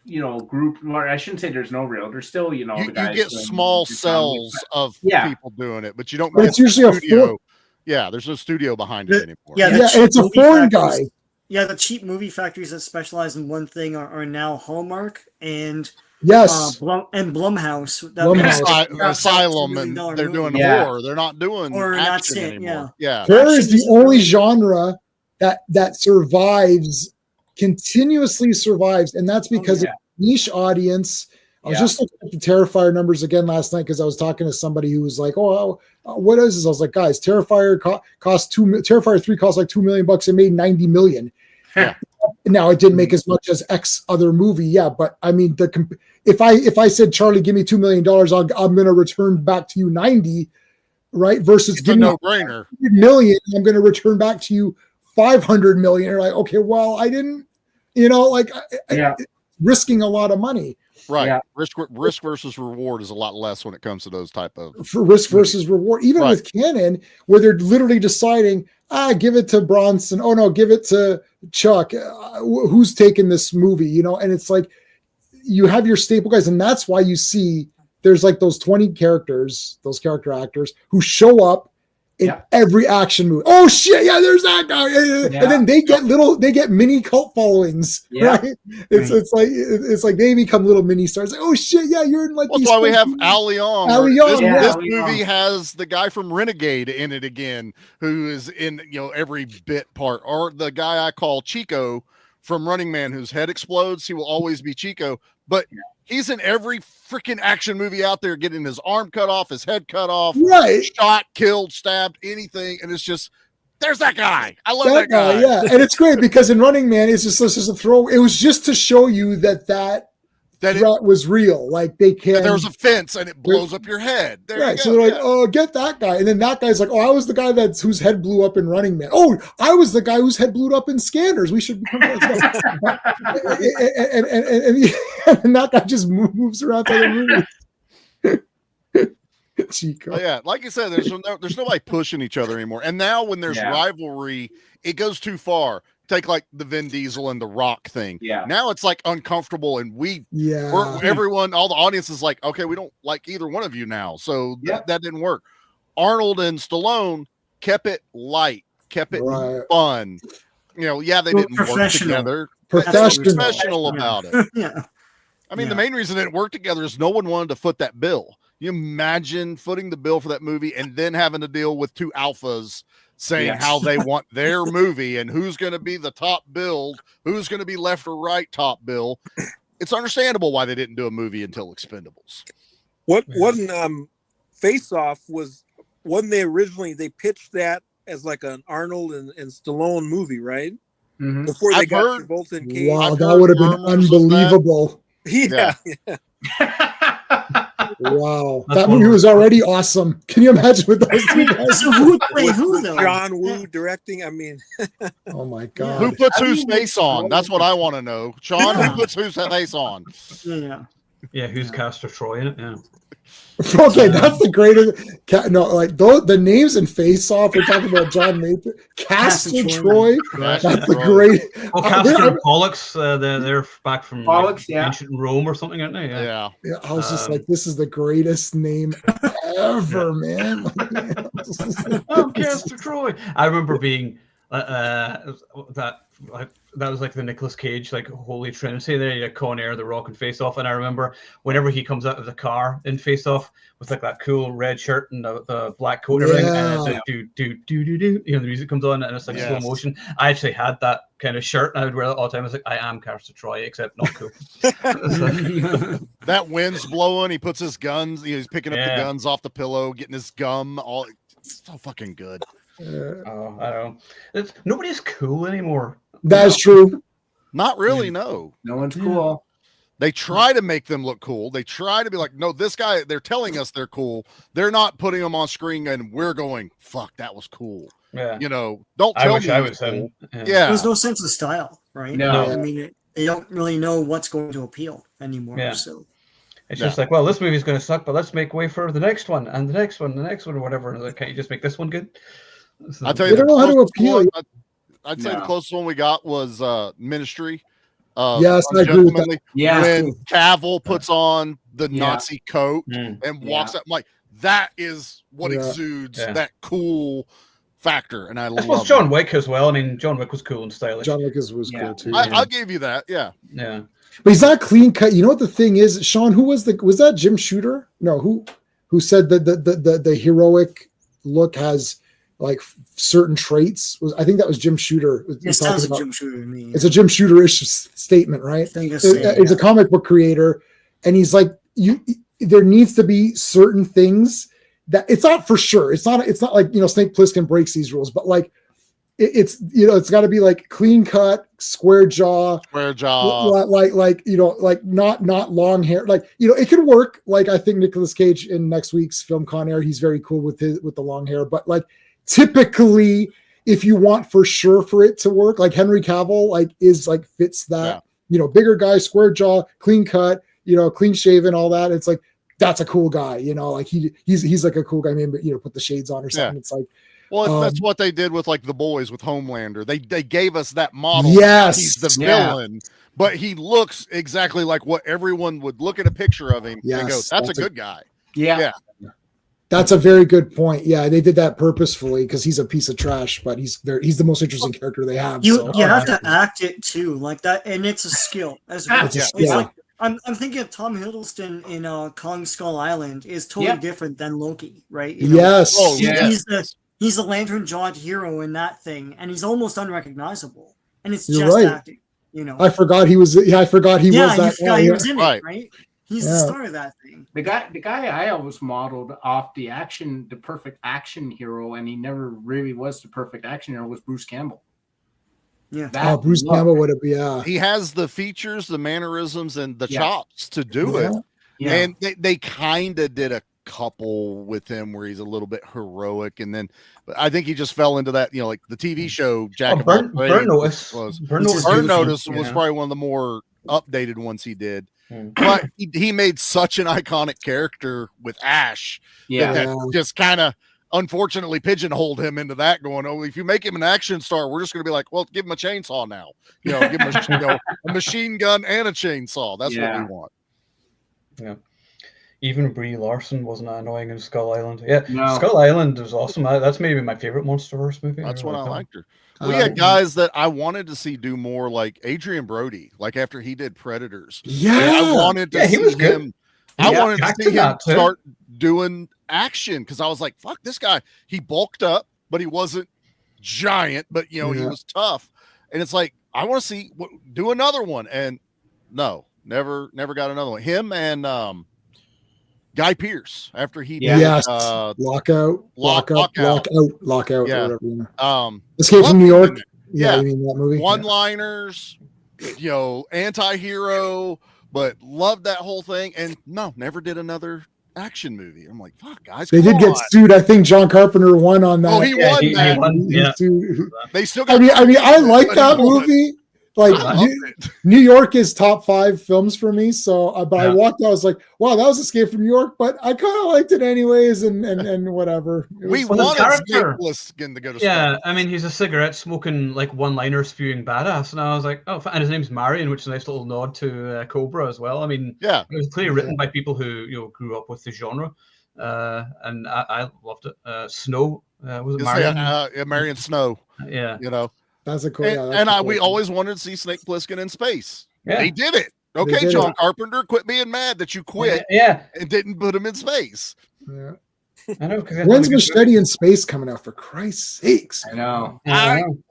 group. Or I shouldn't say there's no real. There's still, the guys you get small cells of people doing it, but you don't. But it's usually a studio. There's no studio behind it anymore. It's a foreign guy. Yeah, the cheap movie factories that specialize in one thing are now Hallmark and Blumhouse. Asylum, and they're doing horror. They're not doing action anymore. Horror is the only genre that survives. Continuously survives, and that's because of niche audience. I was just looking at the Terrifier numbers again last night because I was talking to somebody who was like, "Oh, what is this?" I was like, "Guys, Terrifier Terrifier 3 cost like $2 million. It made $90 million. Now it didn't make as much as X other movie, but I mean, if I said, Charlie, give me $2 million, I'm going to return back to you 90, right? Versus it's a no-brainer. $100 million, I'm going to return back to you 500 million. You're like, okay, well, I didn't, risking a lot of money. Right. Yeah. Risk versus reward is a lot less when it comes to those type of for risk versus reward. Even with Canon, where they're literally deciding, give it to Bronson. Oh no, give it to Chuck. Who's taking this movie? And it's like you have your staple guys, and that's why you see there's like those 20 characters, those character actors who show up in every action movie. Oh shit, there's that guy. And then they get mini cult followings. Right? It's like they become little mini stars. Like, oh shit, you're in like that's why we have Al Leong. This movie has the guy from Renegade in it again, who is in every bit part. Or the guy I call Chico from Running Man, whose head explodes. He will always be Chico. But he's in every freaking action movie out there, getting his arm cut off, his head cut off, shot, killed, stabbed, anything. And it's just, there's that guy. I love that guy. Yeah. And it's great because in Running Man, it's just a throw. It was just to show you that threat was real. Like they can. There's a fence and it blows up your head. So they're like, oh, get that guy. And then that guy's like, oh, I was the guy whose head blew up in Running Man. Oh, I was the guy whose head blew up in Scanners. We should become and that guy just moves around to other movies. Chico. Like you said, there's nobody pushing each other anymore. And now when there's rivalry, it goes too far. Take like the Vin Diesel and the Rock thing. Now it's like uncomfortable, and everyone, all the audience is like, okay, we don't like either one of you now, so that didn't work. Arnold and Stallone kept it light, kept it fun. You know, yeah, they didn't work together. Professional about it. Yeah. I mean, the main reason it worked together is no one wanted to foot that bill. You imagine footing the bill for that movie and then having to deal with two alphas saying how they want their movie and who's going to be the top billed, who's going to be left or right top bill. It's understandable why they didn't do a movie until Expendables. Wasn't Face Off wasn't they originally, they pitched that as like an Arnold and Stallone movie, right? Mm-hmm. Before they got both in cage. Wow, that would have been unbelievable. Yeah. Wow, that movie was already awesome. Can you imagine with those two guys? So who would play who though? John Woo directing. I mean, oh my god, who puts whose face on? That's what I want to know. Sean, who puts whose face on? Yeah, who's Castor Troy in it? Yeah. Okay, that's the greatest. No, like the names in Face Off. We're talking about John Nathan, Castor Troy. That's the great. Oh, Castor and Pollux. They're back from Pollux, ancient Rome or something, aren't they? Yeah. I was just like, this is the greatest name ever, man. Oh, Castor Troy. I remember being that was like the Nicolas Cage, like Holy Trinity there. You had Con Air, The Rock, and Face Off. And I remember whenever he comes out of the car in Face Off with like that cool red shirt and the black coat and everything, and it's like do, you know, the music comes on and it's like slow motion. I actually had that kind of shirt and I would wear that all the time. I was like, I am Castor Troy, except not cool. That wind's blowing. He puts his guns. He's picking up the guns off the pillow, getting his gum. All it's so fucking good. I don't know. Nobody's cool anymore. That's true. Not really, no. No one's cool. They try to make them look cool. They try to be like, no, this guy, they're telling us they're cool. They're not putting them on screen and we're going, fuck, that was cool. Yeah. You know, don't tell me I was cool. him. Yeah. There's no sense of style, right? No. I mean, they don't really know what's going to appeal anymore. Yeah. So it's just like, well, this movie's going to suck, but let's make way for the next one and the next one, the next one, or whatever. And like, can't you just make this one good? So, I'll tell you, they don't know how to appeal. I'd say the closest one we got was Ministry. Yes, I agree with that. Yeah, when Cavill puts on the Nazi coat and walks up, I'm like, that is what exudes that cool factor. And I suppose John Wick as well. I mean, John Wick was cool and stylish. John Wick was cool too. I'll give you that. Yeah. Yeah. But he's not clean cut. You know what the thing is, Sean? Who was that Jim Shooter? No, who said that the heroic look has like certain traits? I think that was Jim Shooter. It sounds like Jim Shooter to me. It's a Jim Shooter-ish statement, right? He's a comic book creator, and he's like, there needs to be certain things that it's not for sure. It's not like, you know, Snake Plissken breaks these rules, but like it's, you know, it's got to be like clean cut, square jaw, like you know, like not long hair, like, you know, it could work. Like I think Nicolas Cage in next week's film Con Air, he's very cool with the long hair, but like typically if you want for sure for it to work, like Henry Cavill like is like fits that, you know, bigger guy, square jaw, clean cut, you know, clean shaven, all that. It's like, that's a cool guy, you know, like he's like a cool guy, maybe, you know, put the shades on or something. It's like, well, that's what they did with like The Boys with Homelander. They gave us that model. Yes, he's the villain, but he looks exactly like what everyone would look at a picture of him and go, "That's a good guy." Yeah. That's a very good point. Yeah, they did that purposefully because he's a piece of trash, but he's the most interesting character they have. You have to act it too, like that, and it's a skill as well. It's like, I'm thinking of Tom Hiddleston in Kong Skull Island is totally different than Loki, right? You know, yes. He's the lantern-jawed hero in that thing, and he's almost unrecognizable. And it's just acting, you know. I forgot he was. Yeah, I forgot he was that. Yeah, he was in it, right? He's the star of that thing. The guy I always modeled off the perfect action hero, and he never really was the perfect action hero, was Bruce Campbell. Yeah. Bruce Campbell would have been. He has the features, the mannerisms, and the chops to do it. Yeah. And they kind of did a couple with him where he's a little bit heroic, and then I think he just fell into that, you know, like the TV show Burn Notice was probably one of the more updated ones he did. But he made such an iconic character with Ash that just kind of unfortunately pigeonholed him into that, going, oh, if you make him an action star, we're just going to be like, well, give him a chainsaw now, you know, give him a machine gun and a chainsaw. That's what we want. even Brie Larson wasn't that annoying in Skull Island. Yeah, No. Skull Island was awesome. That's maybe my favorite MonsterVerse movie. That's when I liked her. Uh, We had guys that I wanted to see do more, like Adrian Brody, like after he did Predators. Yeah. I wanted to he see was good. him. I wanted to see him that too. start doing action because I was like, fuck, this guy. He bulked up, but he wasn't giant, but you know, he was tough. And it's like, I want to see do another one. And no, never got another one. Him and Guy Pearce after he did Lockout. Yeah. Escape from New York. Yeah, you mean that movie? One-liners, you know, anti-hero, but loved that whole thing. And no, never did another action movie. I'm like, fuck, guys. They did get sued. I think John Carpenter won on that. Oh, he won. He won. Yeah. They still got. I mean, I like that movie. Like New York is top 5 films for me. So, but I walked out. I was like, wow, that was Escape from New York. But I kind of liked it anyways, and whatever. We wanted Snake Plissken to go to. Yeah, I mean, he's a cigarette smoking, like one-liner spewing badass, and I was like, oh, and his name's Marion, which is a nice little nod to Cobra as well. I mean, it was clearly written by people who grew up with the genre, and I loved it. Snow was it Marion? Marion Snow. Yeah, you know. That's a cool. We always wanted to see Snake Plissken in space. Yeah. They did it. Okay, John Carpenter, quit being mad that you quit. And didn't put him in space. Yeah. I know. When's Machete in Space coming out? For Christ's sakes! I know.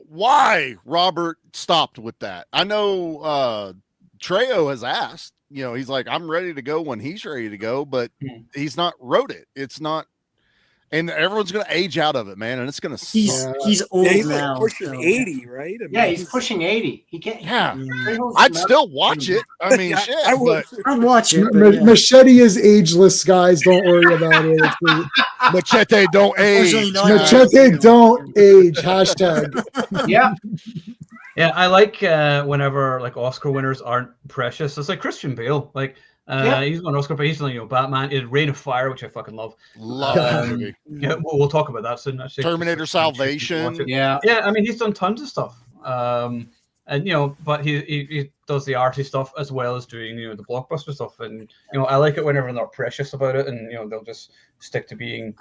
Why Robert stopped with that? I know Trejo has asked. You know, he's like, I'm ready to go when he's ready to go, but he's not wrote it. It's not. And everyone's going to age out of it, man, and it's going to. He's old now. Like pushing 80, right? I mean, he's pushing 80. He can't. Yeah, I'd still watch it. I mean, shit, I would. I'd watch it. Machete is ageless, guys. Don't worry about it. Machete don't age. Machete don't age. Hashtag. Yeah. Yeah, I like whenever like Oscar winners aren't precious. It's like Christian Bale, like. He's won an Oscar, but he's like, Batman. It Reign of Fire, which I fucking love. Love that movie. Yeah, we'll talk about that soon. Actually. Terminator Salvation. Yeah. I mean, he's done tons of stuff. And but he does the arty stuff as well as doing the blockbuster stuff. And I like it whenever they're not precious about it, and they'll just stick to doing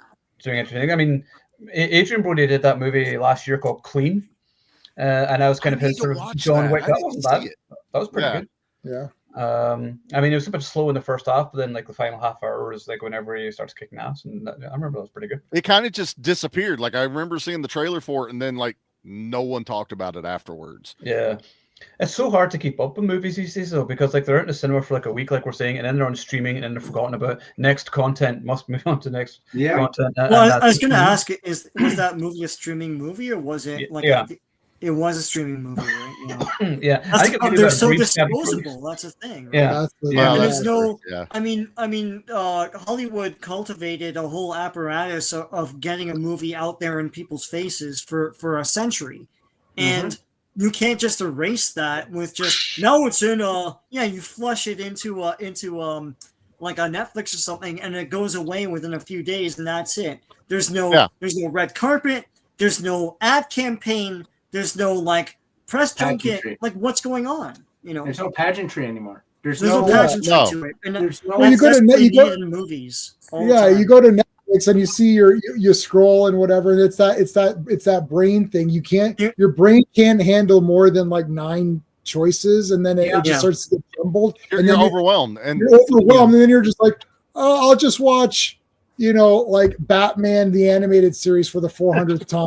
entertaining. I mean, Adrian Brody did that movie last year called Clean, and that was kind of his sort of John Wick. That wasn't bad. That was pretty good. Yeah. I mean, it was a bit slow in the first half, but then like the final half hour was like whenever he starts kicking ass, and I remember that was pretty good. It kind of just disappeared. Like I remember seeing the trailer for it, and then like no one talked about it afterwards. Yeah, it's so hard to keep up with movies these days, though, because like they're out in the cinema for like a week, like we're saying, and then they're on streaming, and then they're forgotten about. Next content must move on to next content. Well, I was going to ask, was that movie a streaming movie, or was it like? It was a streaming movie, right? Yeah. They're so disposable. That's the thing. Right? Yeah. And there's no. I mean, Hollywood cultivated a whole apparatus of getting a movie out there in people's faces for a century, and you can't just erase that with just no. It's in you flush it into like a Netflix or something, and it goes away within a few days, and that's it. There's no red carpet. There's no ad campaign. There's no like press junket. Like what's going on? There's no pageantry anymore. There's no pageantry to it. And there's no. You go to in movies. You go to Netflix and you see you scroll and whatever, and it's that brain thing. Your brain can't handle more than like 9 choices, and then it just starts to get jumbled. And you're overwhelmed, and then you're just like, oh, I'll just watch. Like Batman, the animated series for the 400th time.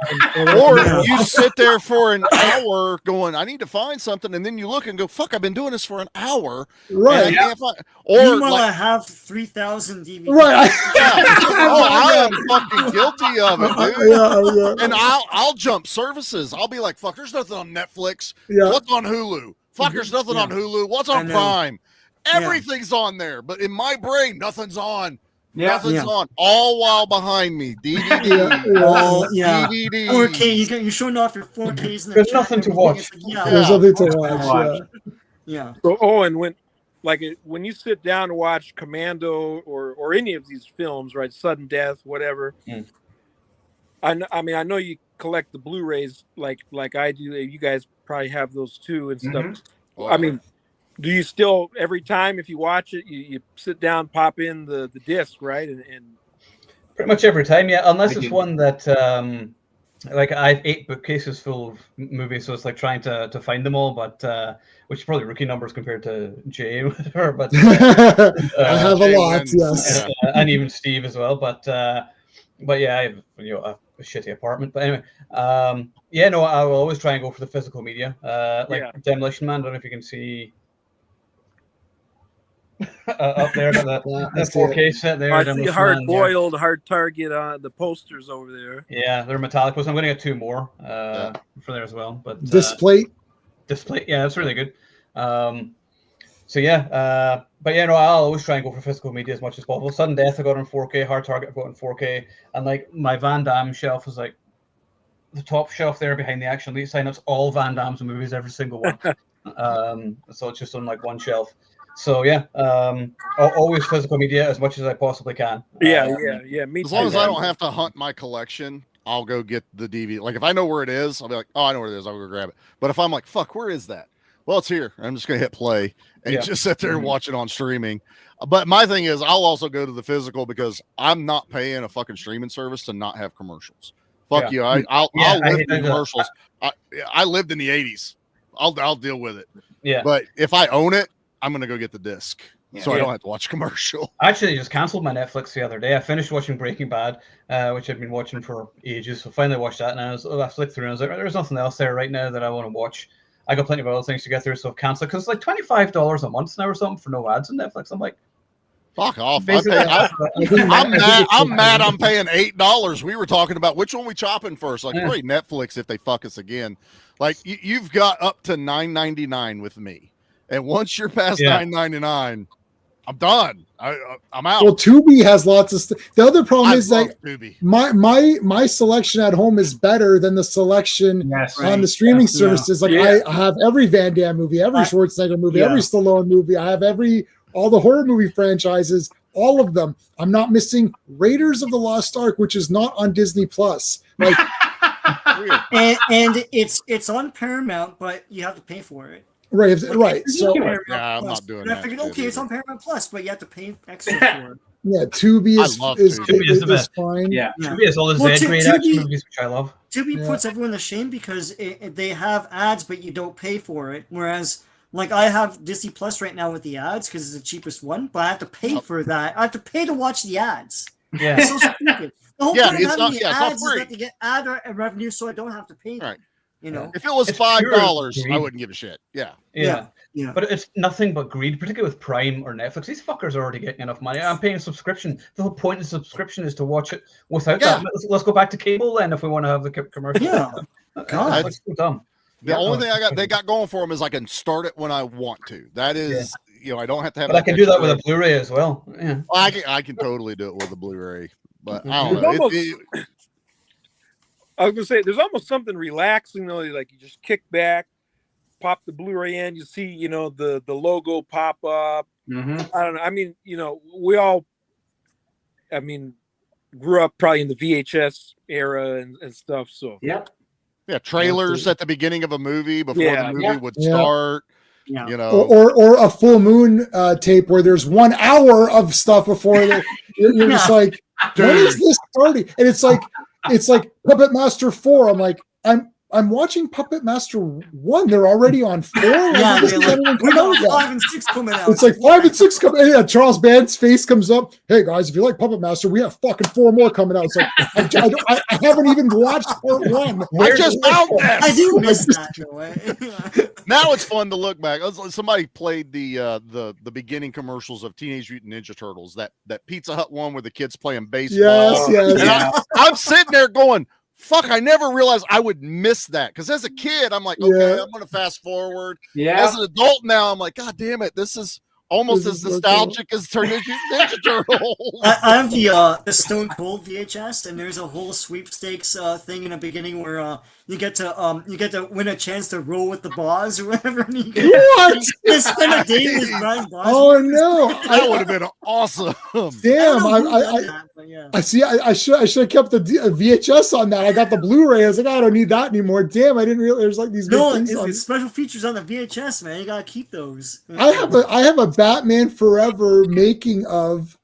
Or you sit there for an hour going, I need to find something. And then you look and go, fuck, I've been doing this for an hour. Right. Meanwhile, I have 3,000 DVDs. Right. I am fucking guilty of it, dude. And I'll jump services. I'll be like, fuck, there's nothing on Netflix. Yeah. What's on Hulu? Fuck, there's nothing on Hulu. What's on Prime? Everything's on there. But in my brain, nothing's on. Nothing's on. All while behind me. DVD. DVD. 4K. You're showing off your 4Ks. There's nothing to watch. There's nothing to watch. Yeah. So, and when you sit down and watch Commando or any of these films, right? Sudden Death, whatever. I know you collect the Blu-rays like I do. You guys probably have those too and stuff. I mean, Do you still, every time if you watch it, you sit down, pop in the disc, right? And pretty much every time, yeah, unless it's one that like I have 8 bookcases full of movies, so it's like trying to find them all, but which is probably rookie numbers compared to Jay or whatever, but I have a lot, wins. yes. and even Steve as well, but yeah, I have a shitty apartment, but anyway, yeah, no, I will always try and go for the physical media, Demolition Man. I don't know if you can see up there, the 4K set there. I see hard boiled, hard target on the posters over there. Yeah, they're metallic ones. I'm going to get 2 more for there as well. But display, yeah, that's really good. So yeah, but yeah, no, I'll always try and go for physical media as much as possible. Sudden Death I got on 4K, Hard Target I got on 4K, and like my Van Damme shelf is like the top shelf there behind the Action Elite sign. It's all Van Damme's movies, every single one. So it's just on like one shelf. So yeah, always physical media as much as I possibly can. Yeah. Me as long as I don't have to hunt my collection, I'll go get the DVD. Like if I know where it is, I'll be like, oh, I know where it is. I'll go grab it. But if I'm like, fuck, where is that? Well, it's here. I'm just gonna hit play and just sit there and watch it on streaming. But my thing is, I'll also go to the physical because I'm not paying a fucking streaming service to not have commercials. Fuck you. I'll live in commercials. I lived in the 80s. I'll deal with it. Yeah. But if I own it, I'm gonna go get the disc, so I don't have to watch commercial. I actually just canceled my Netflix the other day. I finished watching Breaking Bad, which I've been watching for ages. So finally watched that, and I flicked through, and I was like, "There's nothing else there right now that I want to watch." I got plenty of other things to get through, so I've canceled because it's like $25 a month now or something for no ads on Netflix. I'm like, fuck off! I'm mad. I'm paying $8. We were talking about which one we chopping first. Like, great, Netflix if they fuck us again. Like you've got up to $9.99 with me. And once you're past $9.99, I'm done. I'm out. Well, Tubi has lots of stuff. The other problem is that Tubi. my selection at home is better than the selection on the streaming services. Like I have every Van Damme movie, every Schwarzenegger movie, every Stallone movie. I have all the horror movie franchises, all of them. I'm not missing Raiders of the Lost Ark, which is not on Disney Plus. Like, and it's on Paramount, but you have to pay for it. Right. So I'm not doing that. I figured, okay, it's on Paramount Plus, but you have to pay extra for it. Yeah, Tubi is fine. Yeah, Tubi has all the Z-grade action movies, which I love. Tubi puts everyone to shame because they have ads, but you don't pay for it. Whereas, like, I have Disney Plus right now with the ads because it's the cheapest one, but I have to pay for that. I have to pay to watch the ads. Yeah, it's so stupid. The whole point of having the ads is that to get ad revenue, so I don't have to pay them. Right. You know, if it was $5, I wouldn't give a shit. Yeah. But it's nothing but greed, particularly with Prime or Netflix. These fuckers are already getting enough money. I'm paying a subscription. The whole point of subscription is to watch it without that. Let's go back to cable then if we want to have the commercial. Yeah. God, that's so dumb. The only thing they got going for them is I can start it when I want to. That is, I don't have to have. But I can do that with a Blu-ray as well. Yeah. I can totally do it with a Blu-ray, but I don't know. I was gonna say there's almost something relaxing though. Like you just kick back, pop the Blu-ray in, you see, the logo pop up. Mm-hmm. I don't know. I mean, we all, grew up probably in the VHS era and stuff. So yeah, trailers at the beginning of a movie before the movie would start. Yeah. Or a full moon tape where there's 1 hour of stuff before you're just like, when is this starting? And it's like Puppet Master 4. I'm like, I'm watching Puppet Master 1. They're already on 4. we know 5 and 6 coming out. It's like 5 and 6 coming. Yeah, Charles Band's face comes up. Hey guys, if you like Puppet Master, we have fucking 4 more coming out. It's like I haven't even watched part 1. I just found that. I do miss that. Now it's fun to look back. Somebody played the beginning commercials of Teenage Mutant Ninja Turtles. That Pizza Hut one where the kids playing baseball. Yes. And I'm sitting there going, fuck, I never realized I would miss that. Because as a kid, I'm like, okay, I'm going to fast forward. Yeah. As an adult now, I'm like, God damn it, this is almost as nostalgic as Teenage Mutant Ninja Turtles. I have the Stone Cold VHS, and there's a whole sweepstakes thing in the beginning where you get to win a chance to roll with the boss or whatever. And you What? just spend a day with Brian Boss. Oh no! That would have been awesome. Damn! Yeah. I see. I should have kept the VHS on that. I got the Blu-ray. I was like, I don't need that anymore. Damn! I didn't realize there's like these. No, things it's special features on the VHS, man. You gotta keep those. I have a Batman Forever making of.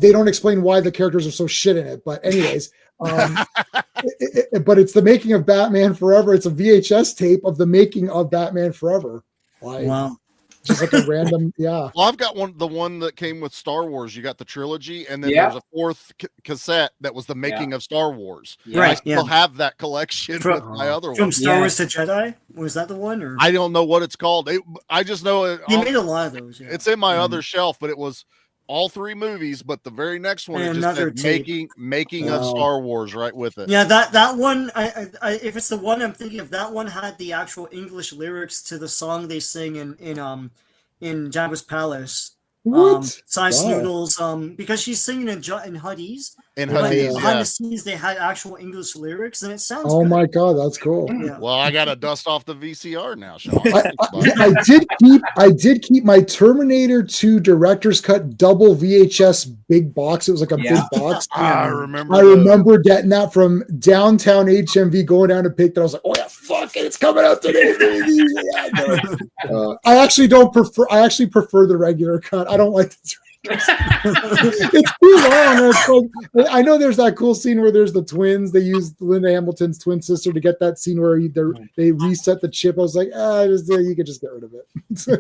They don't explain why the characters are so shit in it, but anyways. But it's the making of Batman Forever. It's a VHS tape of the making of Batman Forever. Wow. Just like a random, yeah. Well, I've got the one that came with Star Wars. You got the trilogy, and then there's a fourth cassette that was the making of Star Wars. Right. I still have that collection with my other one. From Star Wars to Jedi? Was that the one? Or I don't know what it's called. I just know it. You made a lot of those. Yeah. It's in my other shelf, but it was all 3 movies, but the very next one it just said making of Star Wars right with it. Yeah, that one. I if it's the one I'm thinking of, that one had the actual English lyrics to the song they sing in Jabba's palace. Size Noodles. Because she's singing in Huttese. Behind the scenes, they had actual English lyrics, and it sounds. Oh good. my god, that's cool. Yeah. Well, I got to dust off the VCR now, Sean. I did keep my Terminator 2 director's cut double VHS big box. It was like a big box. I remember. I remember getting that from downtown HMV, going down to pick that. I was like, oh yeah, fuck it, it's coming out today, baby. I actually prefer the regular cut. I don't like the it's too long. It's like, I know there's that cool scene where there's the twins. They use Linda Hamilton's twin sister to get that scene where they reset the chip. I was like, you could just get rid of it. So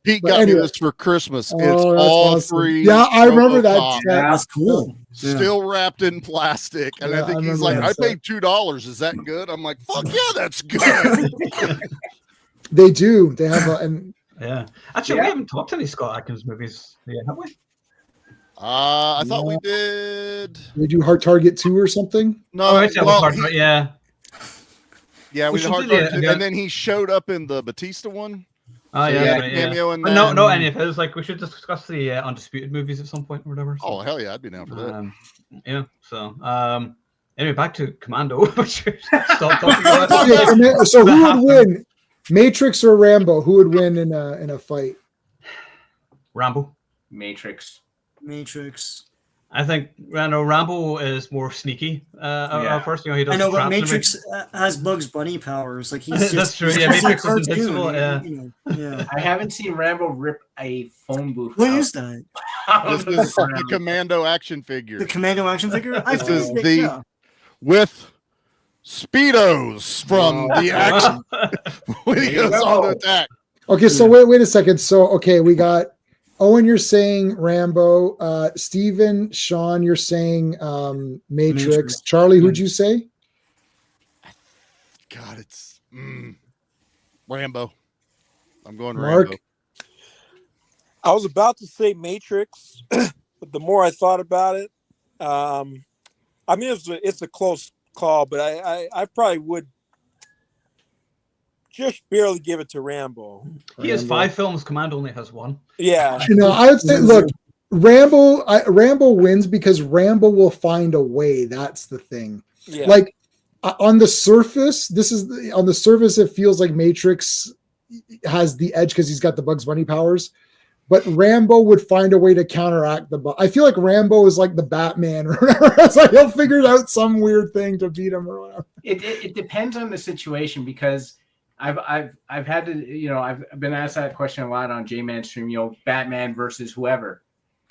Pete got me this for Christmas. It's all awesome. free. Yeah, I remember that. That's cool. Still wrapped in plastic. And I think he's like, I paid $2. Is that good? I'm like, fuck yeah, that's good. They do. They have yeah. Actually, we haven't talked any Scott Adkins movies yet, have we? I thought we did. We do Hard Target 2 or something? No, Hard Target, yeah. Yeah, we did Hard Target 2. And then he showed up in the Batista one. Oh, yeah. Cameo in no, not any of his. Like, we should discuss the Undisputed movies at some point or whatever. So. Oh, hell yeah, I'd be down for that. Yeah, so, anyway, back to Commando. Stop talking about So who would win? Matrix or Rambo? Who would win in a fight? Rambo. Matrix. I think Rambo is more sneaky. First, he does. I know, but Matrix has Bugs Bunny powers. Like he's that's true. Yeah, Matrix is invincible. Yeah. I haven't seen Rambo rip a phone booth. What is that? This is the Commando action figure. The Commando action figure. This is with Speedos from the action when he goes on the attack. Okay, so wait a second. So we got Owen, you're saying Rambo, Steven, Sean, you're saying Matrix. Charlie, who'd you say? God, it's Rambo. I'm going Mark? Rambo. I was about to say Matrix, but the more I thought about it, I mean it's a close call, but I probably would just barely give it to Rambo. He has 5 films. Commando only has 1. Yeah. I would say, look, Rambo wins because Rambo will find a way. That's the thing. Yeah. Like on the surface, it feels like Matrix has the edge because he's got the Bugs Bunny powers. But Rambo would find a way to counteract I feel like Rambo is like the Batman or whatever. It's like he'll figure out some weird thing to beat him or whatever. It depends on the situation because I've had to, I've been asked that question a lot on J-Man stream, Batman versus whoever.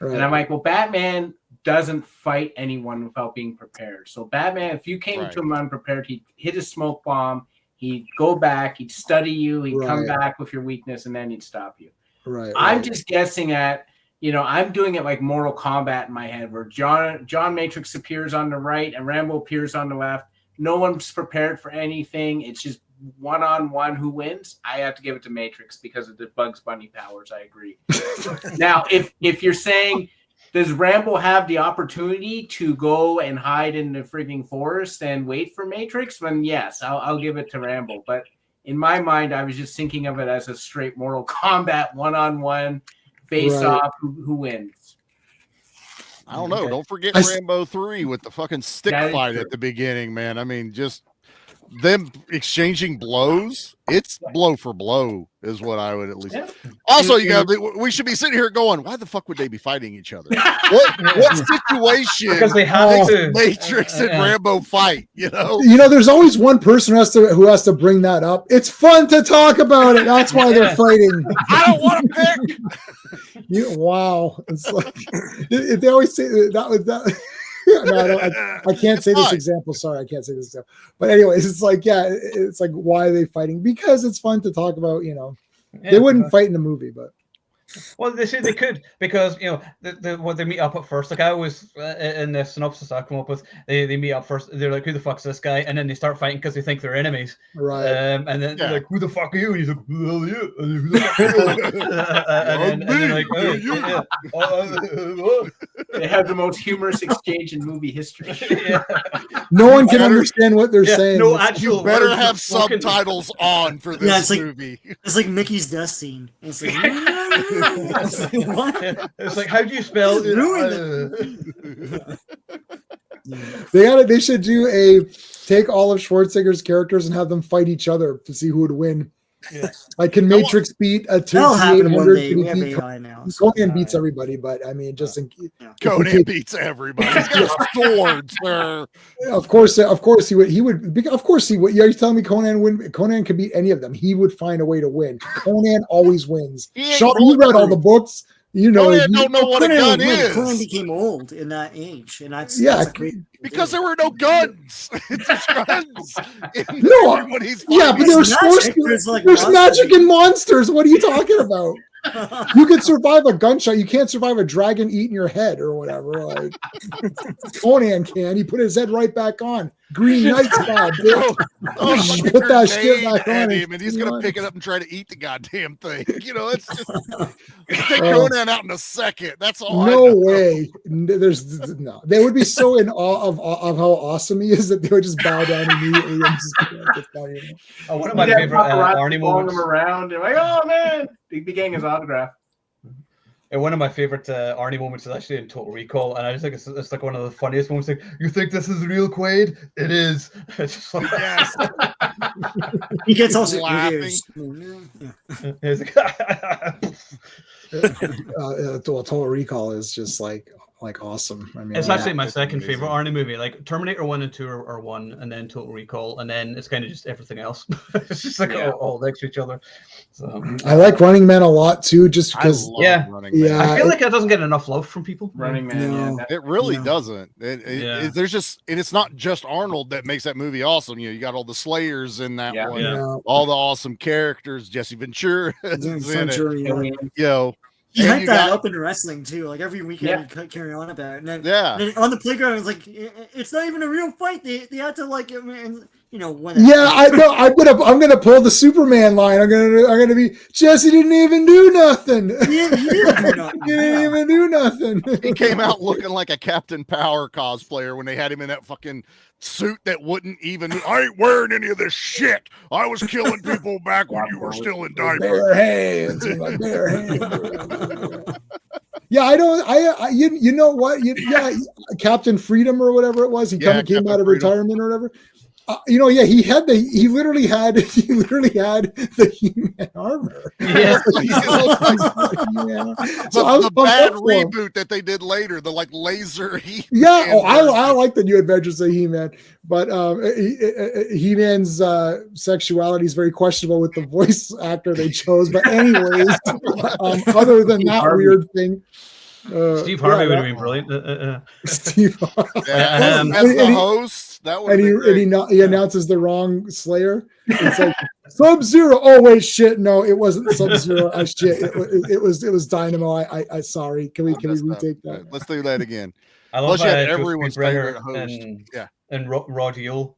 Right. And I'm like, well, Batman doesn't fight anyone without being prepared. So Batman, if you came to him unprepared, he'd hit a smoke bomb, he'd go back, he'd study you, he'd come back with your weakness, and then he'd stop you. Right. I'm just guessing at, I'm doing it like Mortal Kombat in my head where John Matrix appears on the right and Rambo appears on the left. No one's prepared for anything. It's just one-on-one who wins. I have to give it to Matrix because of the Bugs Bunny powers. I agree. Now, if you're saying, does Rambo have the opportunity to go and hide in the frigging forest and wait for Matrix? Then yes, I'll give it to Rambo. But in my mind, I was just thinking of it as a straight Mortal Kombat one-on-one face-off. Who wins? I don't know. Don't forget Rambo 3 with the fucking stick fight at the beginning, man. I mean, just them exchanging blows, it's blow for blow is what I would at least. Also, we should be sitting here going, why the fuck would they be fighting each other? What situation? Because they have to. Matrix and Rambo fight, there's always one person who has to bring that up. It's fun to talk about it. That's why they're fighting. I don't want to pick. Wow, it's like they always say that was that. No, I can't say this example. Sorry, I can't say this example. But anyways, it's like, it's like, why are they fighting? Because it's fun to talk about. They wouldn't fight in the movie, but. Well, they say they could because when they meet up at first, like I always in the synopsis I come up with, they meet up first. They're like, "Who the fuck's this guy?" And then they start fighting because they think they're enemies. Right. And then they're like, "Who the fuck are you?" And he's like, "Who the hell are you?" And who the fuck are you? and then like, they have the most humorous exchange in movie history. No one can understand what they're saying. No actual. You better have subtitles on for this movie. It's like Mickey's death scene. It's like. What? It's like, how do you spell They should take all of Schwarzenegger's characters and have them fight each other to see who would win. Yes. Like, can Matrix beat a T-800? Conan beats everybody, but I mean, just Conan beats everybody. He's got swords, sir. Of course he would. Of course he would. You're telling me Conan could beat any of them. He would find a way to win. Conan always wins. Sean, you read all the books. Conan don't know what a gun is. Conan became old in that age, and that's because there were no guns. It's guns. No, but there's magic and monsters. What are you talking about? You can survive a gunshot. You can't survive a dragon eating your head or whatever. Like Conan can. He put his head right back on. Green Knight's God. Put that shit back on him, and he's gonna pick it up and try to eat the goddamn thing. It's just take Conan out in a second. That's all. No way. There's no. They would be so in awe of how awesome he is that they would just bow down immediately and just one of my favorite Arnie moments. Him around and like, oh man, he be getting his autograph. And one of my favorite Arnie moments is actually in Total Recall, and I just think it's like one of the funniest moments. Like, you think this is real, Quaid? It is. It's just like, yes. He gets also laughing. Total Recall is just like awesome. I mean, it's actually my second favorite Arnie movie. Like Terminator 1 and 2 are one, and then Total Recall, and then it's kind of just everything else. It's just like all next to each other. So I like Running Man a lot too, just because. I feel like it doesn't get enough love from people. Running Man, it really doesn't. There's just, and it's not just Arnold that makes that movie awesome. You got all the Slayers in that one, all the awesome characters. Jesse Ventura, He hyped that up in wrestling too. Like every weekend, he'd carry on about it. And then on the playground, it was like, it's not even a real fight. They had to like, whatever. Yeah, I know. I'm gonna pull the Superman line. I'm gonna be Jesse didn't even do nothing. He didn't even do nothing. He came out looking like a Captain Power cosplayer when they had him in that fucking suit that wouldn't even. I ain't wearing any of this shit. I was killing people back when you were still in diapers. Bare hands, my bare hands. Yeah, I don't. You know what? Captain Freedom or whatever it was. He came out of retirement or whatever. He literally had the He-Man armor. Yeah. The bad reboot that they did later, the like laser He-Man. Yeah, I like the New Adventures of He-Man, but He-Man's sexuality is very questionable with the voice actor they chose. But anyways, other than that weird thing. Steve Harvey would have been brilliant. Steve Harvey. As the host. He announces the wrong Slayer. It's like Sub-Zero. Oh wait, shit! No, it wasn't Sub-Zero. Shit, it was Dynamo. I sorry. Can we retake that? Let's do that again. I love everyone's favorite host. And Rod Eel.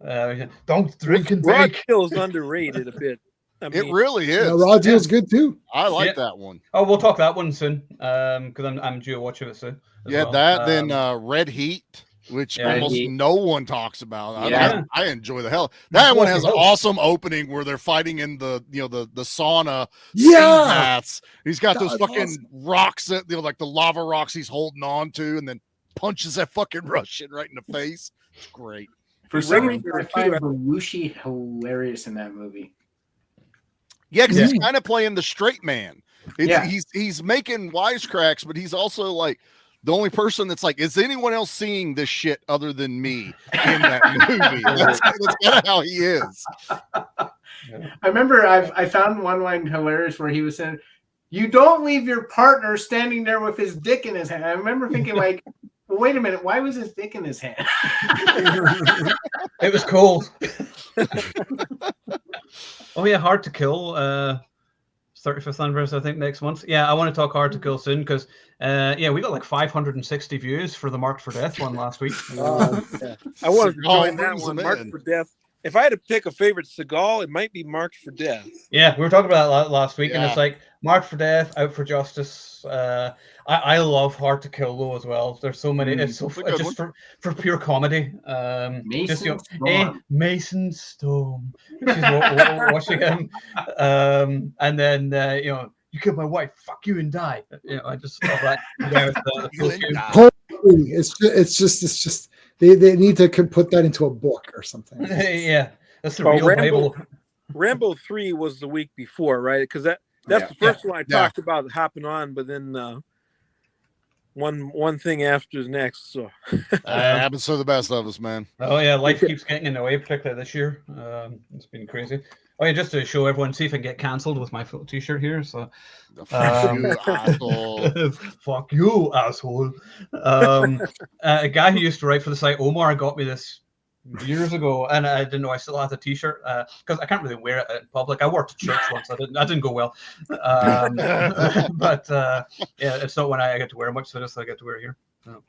Don't drink and Rod bake. Eel is underrated a bit. I mean, it really is. Rod Eel's good too. I like that one. Oh, we'll talk that one soon. Because I'm due to watch it soon. Then Red Heat, which almost no one talks about. I enjoy the hell. That one has an awesome opening where they're fighting in the sauna. Baths. He's got those fucking rocks that like the lava rocks he's holding on to, and then punches that fucking Russian right in the face. It's great. For some reason, I find Belushi hilarious in that movie. Yeah, because he's kind of playing the straight man. Yeah. He's making wisecracks, but he's also like the only person that's like, is anyone else seeing this shit other than me in that movie? That's kind of how he is. I remember I found one line hilarious where he was saying, "You don't leave your partner standing there with his dick in his hand." I remember thinking, like, well, wait a minute, why was his dick in his hand? It was cold. Oh yeah, Hard to Kill. 35th anniversary, I think, next month. Yeah, I want to talk Hard to Kill soon because we got like 560 views for the Marked for Death one last week. I wanted to join that one. Marked for Death. If I had to pick a favorite Seagal, it might be Marked for Death. Yeah, we were talking about that last week, and it's like Marked for Death, Out for Justice. I love Hard to Kill though as well. There's so many. It's so just for pure comedy. Mason Storm. Mason Storm. She's watching him, and then you killed my wife. Fuck you and die. I just love that. It's just they need to put that into a book or something. Yeah, that's the real Bible. Rambo 3 was the week before, right? Because that's the first one I talked about hopping on, but then one thing after the next. So happens to the best of us, man. Oh yeah, life keeps getting in the way, particularly this year. It's been crazy. Oh yeah, just to show everyone, see if I can get cancelled with my T-shirt here. So, you asshole. Fuck you, asshole. A guy who used to write for the site, Omar, got me this years ago, and I didn't know I still had the T-shirt because I can't really wear it in public. I wore it to church once. I didn't go well, but it's not when I get to wear much, so I get to wear it here. So,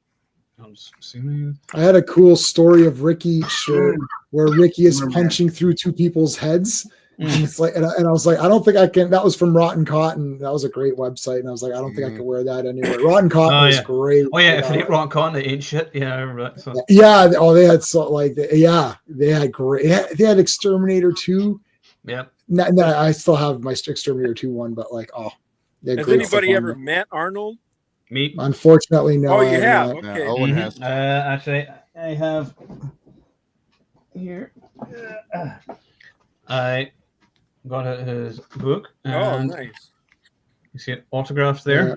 I'm assuming. I had a cool story of Ricky's shirt where Ricky is punching through two people's heads. And it's like, and I was like, I don't think I can. That was from Rotten Cotton. That was a great website, and I was like, I don't think I can wear that anywhere. Rotten Cotton was great. Oh yeah, if you hate Rotten Cotton, they ain't shit. Yeah, I remember that. So. Yeah. Oh, they had they had great. They had Exterminator 2. Yeah. No, I still have my Exterminator 2 one, but like, has anybody ever met Arnold? Me? Unfortunately, no. Oh, you have? Okay. No, Owen has. Actually, I have here. I got his book. And nice. You see it autographed there. Yeah.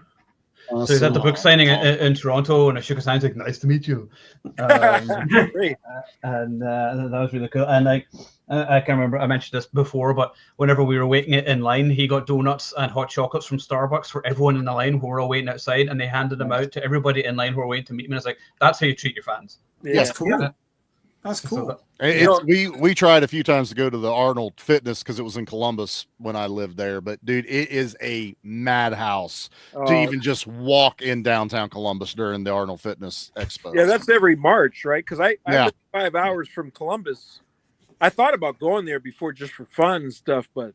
Awesome. So he's at the book signing in Toronto, and I shook his hand, like, "Nice to meet you." Great. And that was really cool. And I can't remember, I mentioned this before, but whenever we were waiting in line, he got donuts and hot chocolates from Starbucks for everyone in the line who were all waiting outside, and they handed them out to everybody in line who were waiting to meet him. And it's like, that's how you treat your fans. Yeah. That's cool. Yeah. That's cool. We tried a few times to go to the Arnold Fitness because it was in Columbus when I lived there. But dude, it is a madhouse to even just walk in downtown Columbus during the Arnold Fitness Expo. Yeah, that's every March, right? Because I live 5 hours from Columbus. I thought about going there before just for fun and stuff, but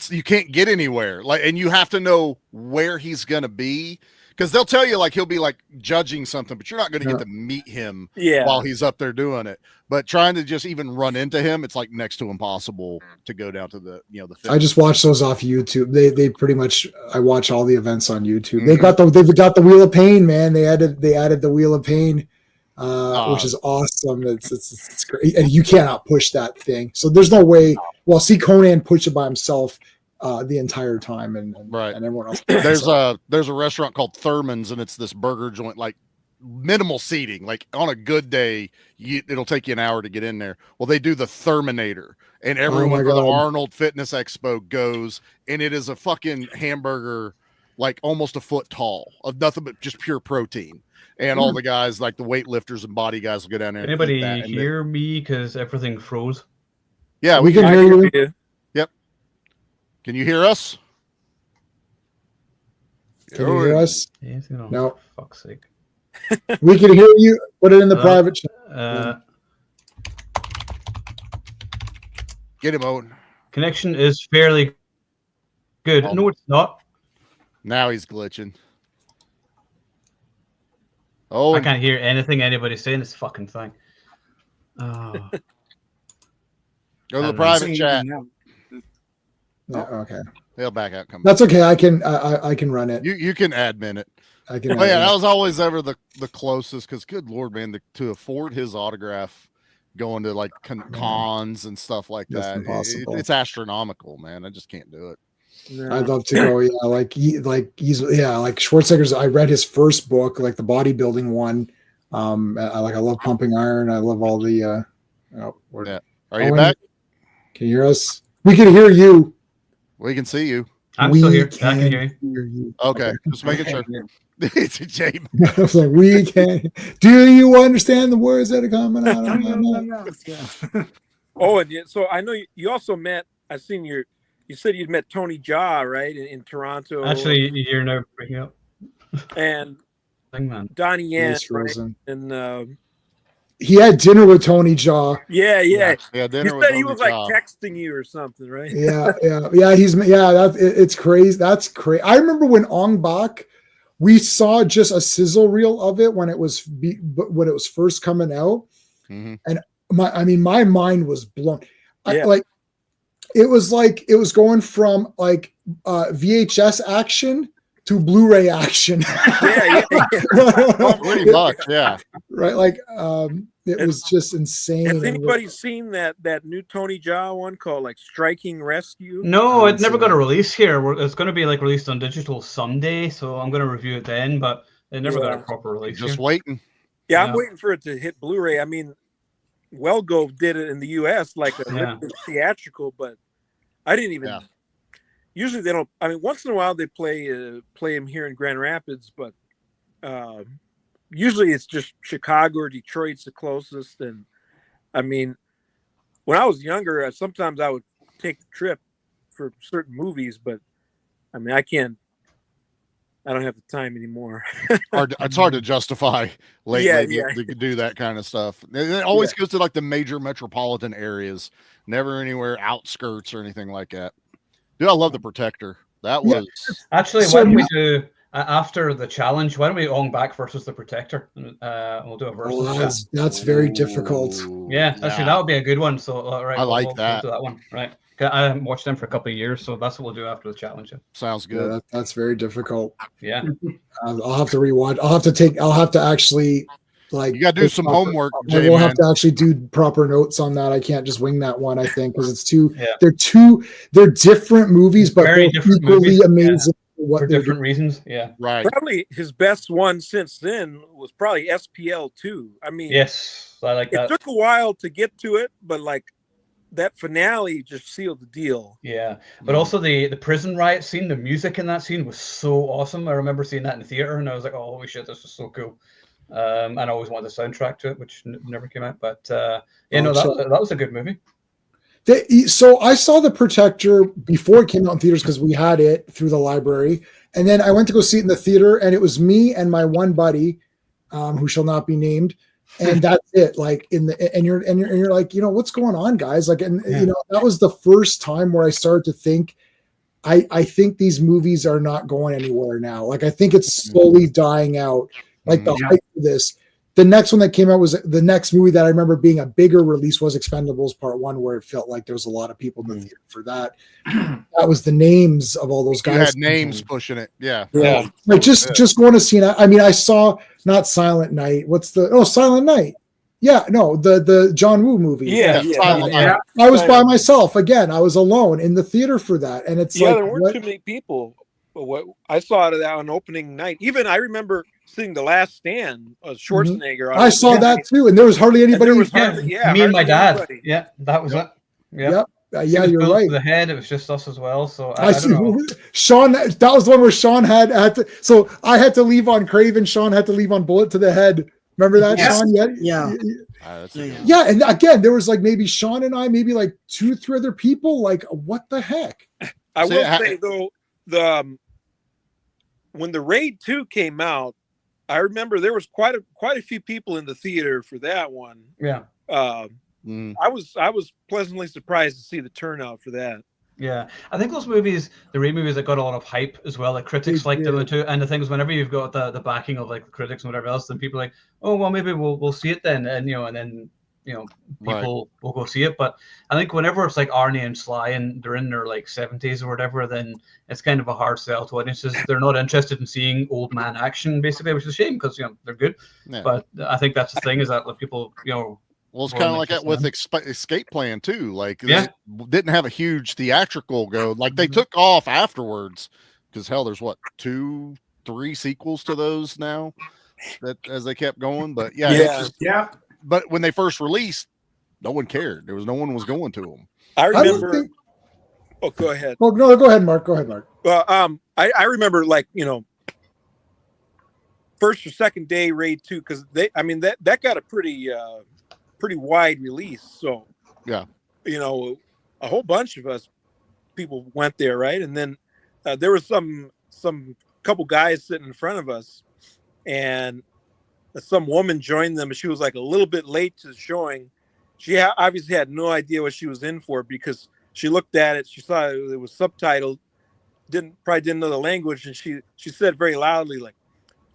you can't get anywhere. And you have to know where he's gonna be. Because they'll tell you, like, he'll be like judging something, but you're not going to get to meet him while he's up there doing it. But trying to just even run into him, it's like next to impossible to go down to the fitness. I just watch those off YouTube. They pretty much, I watch all the events on YouTube. They've got the Wheel of Pain, man. They added the Wheel of Pain, which is awesome. It's great, and you cannot push that thing. So there's no way. Well, see Conan push it by himself the entire time, and everyone else. There's a restaurant called Thurman's, and it's this burger joint, like minimal seating. Like on a good day, it'll take you an hour to get in there. Well, they do the Terminator, and everyone for the Arnold Fitness Expo goes, and it is a fucking hamburger, like almost a foot tall, of nothing but just pure protein. And all the guys, like the weightlifters and body guys, will go down there. Anybody hear me? Because everything froze. Yeah, we can hear you. Yep. Can you hear us? Can you hear us? No. Fuck's sake. We can hear you. Put it in the private chat. Get him, Owen. Connection is fairly good. No, it's not. Now he's glitching. Oh, I can't hear anything anybody's saying. This fucking thing. Go to the private chat. Okay. They'll back out. That's okay. I can run it. You can admin it. I can. That was always ever the closest. Because good Lord, man, to afford his autograph going to like cons and stuff like That's that. impossible. It's astronomical, man. I just can't do it. No. I'd love to go. Yeah, like Schwarzenegger's. I read his first book, like the bodybuilding one. I love Pumping Iron. I love all the. Yeah. Are you Owen, back? Can you hear us? We can hear you. We can see you. I'm We still here. I can can hear you. hear you. Okay, just making sure. It's a James. I was like, we can. Do you understand the words that are coming out of my mouth? Yeah. Oh, and so I know you also met. I've seen you said you'd met Tony Jaa, right, in Toronto. Actually, you're now breaking up. And Thing, man. Donnie Yen, He's right? frozen. And He had dinner with Tony Jaa. yeah. Yeah, You dinner with said he Tony was like Jaa. texting you or something, right? Yeah. It's crazy. That's crazy. I remember when Ong Bak, we saw just a sizzle reel of it when it was first coming out, Mhm. and my mind was blown. Yeah. It was going from like VHS action to Blu-ray action. Yeah. Pretty much, yeah. Right, like it was just insane. Has anybody seen that new Tony Jaa one called like Striking Rescue? No, it never seen got a it. release here. It's going to be like released on digital someday, so I'm going to review it then. But it never got a Yeah. proper release. Just here. waiting. Yeah, I'm Yeah. waiting for it to hit Blu-ray. I mean, Wellgove did it in the U.S. like a Yeah. theatrical, but I didn't even. Yeah. Usually they don't. I mean, once in a while they play him here in Grand Rapids, but usually it's just Chicago or Detroit's the closest. And I mean, when I was younger, sometimes I would take the trip for certain movies, but I mean, I don't have the time anymore. It's hard to justify lately Yeah. to do that kind of stuff. It always goes to like the major metropolitan areas, never anywhere outskirts or anything like that. Dude, I love The Protector. That was Actually, So why don't we now- do after the challenge? Why don't we Ong Back versus the Protector? We'll do a versus. Oh, chat. that's very difficult. Ooh, Yeah, actually, that would be a good one. So, right, I like we'll that. do that one. Right, I haven't watched them for a couple of years, so that's what we'll do after the challenge. sounds Yeah, good. that's very difficult. Yeah, I'll have to rewatch. I'll have to actually like. You got to do some homework, I Jay, will man. have to actually do proper notes on that. I can't just wing that one. I think because it's too. Yeah. They're different movies, but Very they're different equally movies, amazing. For what for they're different reasons. Yeah. Right. Probably his best one since then was probably SPL 2. I mean, Yes, I like it that. took a while to get to it, but like that finale just sealed the deal. Yeah, but also the prison riot scene, the music in that scene was so awesome. I remember seeing that in the theater, and I was like, "Oh, holy shit, this is so cool!" And I always wanted the soundtrack to it, which never came out. But that was a good movie. So I saw The Protector before it came out in theaters because we had it through the library, and then I went to go see it in the theater, and it was me and my one buddy, who shall not be named, and that's it. Like and you're like, what's going on, guys? Like, and that was the first time where I started to think, I think these movies are not going anywhere now. Like, I think it's slowly dying out. Like the hype of this. The next one that came out was the next movie that I remember being a bigger release was Expendables Part 1, where it felt like there was a lot of people in the theater for that. That was the names of all those guys. You had names pushing it. Yeah. Yeah. Like just going to see it. I mean, I saw not Silent Night. Silent Night. Yeah, no, the John Woo movie. Yeah. I was by myself again. I was alone in the theater for that, and it's there weren't too many people. But what I saw it on opening night. Even I remember seeing The Last Stand of Schwarzenegger. I saw that too, and there was hardly anybody. Me and my dad. Anybody. Yeah, that was it. Yep. Yeah, you're right. right. To the head, it was just us as well. So I don't know. Sean, that was the one where Sean had to. So I had to leave on Craven. Sean had to leave on Bullet to the Head. Remember that, Yes. Sean? Yeah. And again, there was like maybe Sean and I, maybe like 2-3 other people. Like, what the heck? I will say though, when the Raid 2 came out, I remember there was quite a few people in the theater for that one. Yeah. I was pleasantly surprised to see the turnout for that. Yeah, I think those movies, the Raid movies, that got a lot of hype as well. Like critics liked them too, and the thing is, whenever you've got the backing of like the critics and whatever else, then people are like, oh well, maybe we'll see it then, and then people will go see it. But I think whenever it's like Arnie and Sly and they're in their like 70s or whatever, then it's kind of a hard sell to audiences. They're not interested in seeing old man action, basically, which is a shame because they're good. Yeah. But I think that's the thing, is that like, people Well, it's kind of like that with Escape Plan too. Like, yeah, didn't have a huge theatrical go. Like they took off afterwards because hell, there's what 2, 3 sequels to those now that as they kept going. But yeah. But when they first released, no one cared. No one was going to them. I remember. Oh, go ahead. Oh no, go ahead, Mark. Go ahead, Mark. Well, I remember like first or second day Raid 2 because that got a pretty wide release. So yeah, a whole bunch of us people went there, right? And then there was some couple guys sitting in front of us, and some woman joined them. She was like a little bit late to the showing. She obviously had no idea what she was in for because she looked at it. She saw it was subtitled. Probably didn't know the language, and she said very loudly, like,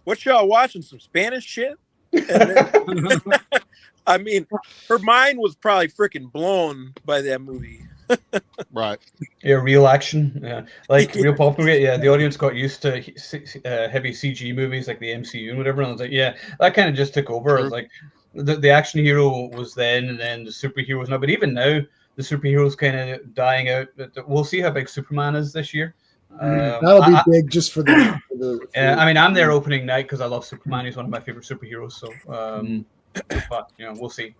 "What y'all watching? Some Spanish shit?" And then, I mean, her mind was probably freaking blown by that movie. Right. Yeah, real action. Yeah, like real popular. Yeah, the audience got used to heavy CG movies like the MCU and whatever. And I was like, yeah, that kind of just took over. I was like, the action hero was then, and then the superheroes now. But even now, the superheroes kind of dying out. We'll see how big Superman is this year. That'll be big just for the. I mean, I'm there opening night because I love Superman. He's one of my favorite superheroes. So, but we'll see.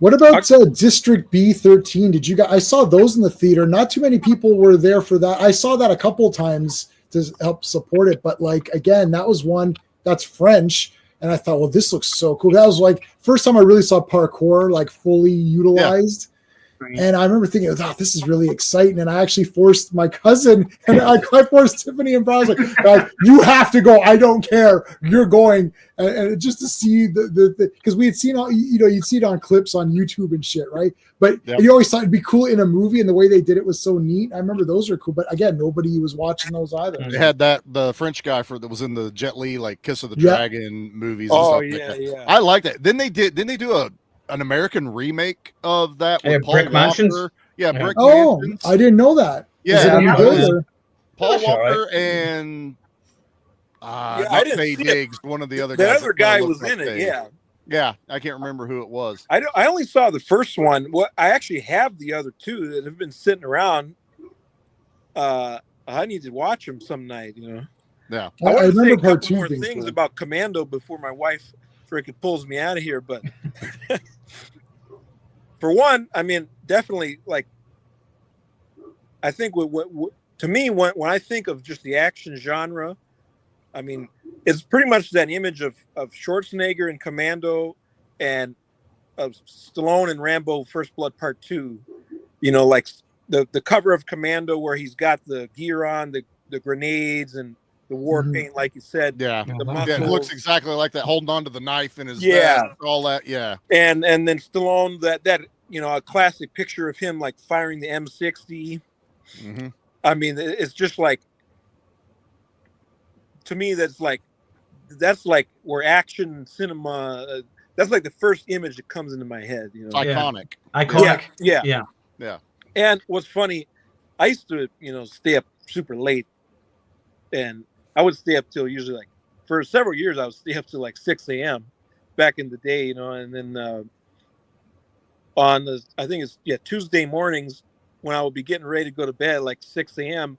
What about District B13? Did you guys? I saw those in the theater. Not too many people were there for that. I saw that a couple times to help support it, but like again, that was one that's French, and I thought, well, this looks so cool. That was like first time I really saw parkour like fully utilized. Yeah. And I remember thinking, oh, this is really exciting. And I actually forced my cousin and I forced Tiffany and Brian. I was like, you have to go. I don't care. You're going. And just to see the because we had seen all, you'd see it on clips on YouTube and shit, right? But you always thought it'd be cool in a movie, and the way they did it was so neat. I remember those are cool, but again, nobody was watching those either. They had the French guy that was in the Jet Li like Kiss of the Dragon movies. Oh and stuff yeah, like that. I like that. Didn't they do an American remake of that with Paul Brick Walker? Mansions? Yeah, Brick Oh, Mansions. I didn't know that. Yeah, Paul That's Walker and I didn't see Diggs, one of the other that guys. other guy was in it. Yeah, I can't remember who it was. I only saw the first one. I actually have the other two that have been sitting around. I need to watch them some night. Yeah, I want to say remember a part couple 2 more being things cool. about Commando before my wife freaking pulls me out of here. But for one, I mean, definitely, like, I think to me, when I think of just the action genre, I mean, it's pretty much that image of Schwarzenegger in Commando and of Stallone in Rambo First Blood Part 2. Like the cover of Commando where he's got the gear on, the grenades and the war paint, like you said. Yeah. The It looks exactly like that, holding on to the knife in his vest, all that. Yeah. And then Stallone, that a classic picture of him like firing the M60. Mm-hmm. I mean, it's just like, to me, that's like where action cinema. That's like the first image that comes into my head. It's iconic. Iconic. Yeah. And what's funny, I used to stay up super late, and I would stay up till usually like for several years I would stay up till like 6 a.m. back in the day, and then on I think it's Tuesday mornings when I would be getting ready to go to bed like 6 a.m.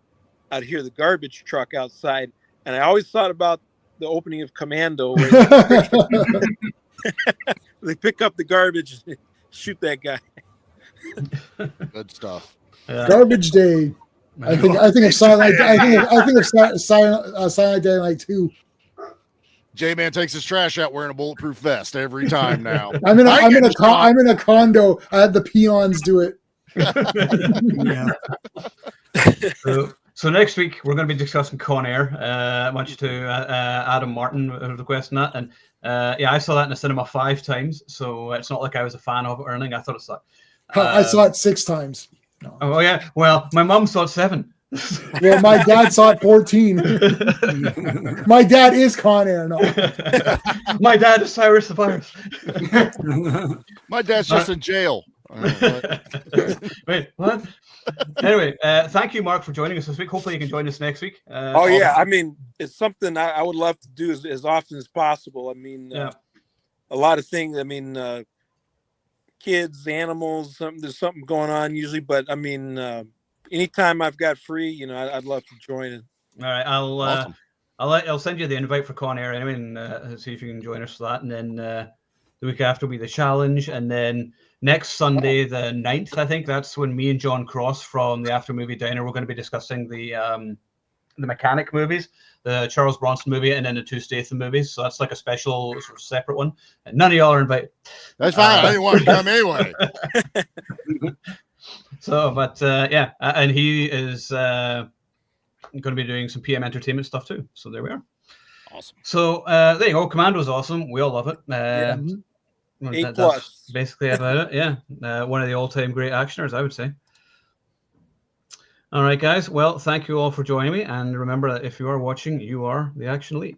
I'd hear the garbage truck outside, and I always thought about the opening of Commando where they pick up the garbage and shoot that guy. Good stuff. Garbage Day. I think of Silent. I think of Silent Day Night 2. J-Man takes his trash out wearing a bulletproof vest every time now. I'm in a condo. I had the peons do it. So next week we're going to be discussing Con Air, much to Adam Martin requesting that, and I saw that in the cinema 5 times, so it's not like I was a fan of it or anything. I thought it sucked. I saw it 6 times. No. Oh yeah, well, my mom saw it 7. Well, my dad saw it 14. My dad is Con Air. No. My dad is Cyrus the Virus. My dad's just in jail. Wait, what? Anyway, thank you, Mark, for joining us this week. Hopefully you can join us next week. I mean, it's something I would love to do as often as possible. I mean, a lot of things. I mean, kids, animals, there's something going on usually. But I mean, anytime I've got free, you know, I'd love to join it. All right, Awesome. I'll send you the invite for Con Air anyway, and see if you can join us for that. And then the week after will be the challenge, and then next Sunday, the 9th, I think that's when me and John Cross from the After Movie Diner, we're going to be discussing the Mechanic movies, the Charles Bronson movie, and then the 2 Statham movies. So that's like a special sort of separate one. And none of y'all are invited. That's fine. I didn't want to come anyway. So, but yeah, and he is going to be doing some PM Entertainment stuff too. So there we are. Awesome. So there you go. Commando is awesome. We all love it. A+. That's basically about it. Yeah, one of the all-time great actioners, I would say. All right, guys. Well, thank you all for joining me, and remember that if you are watching, you are the action elite.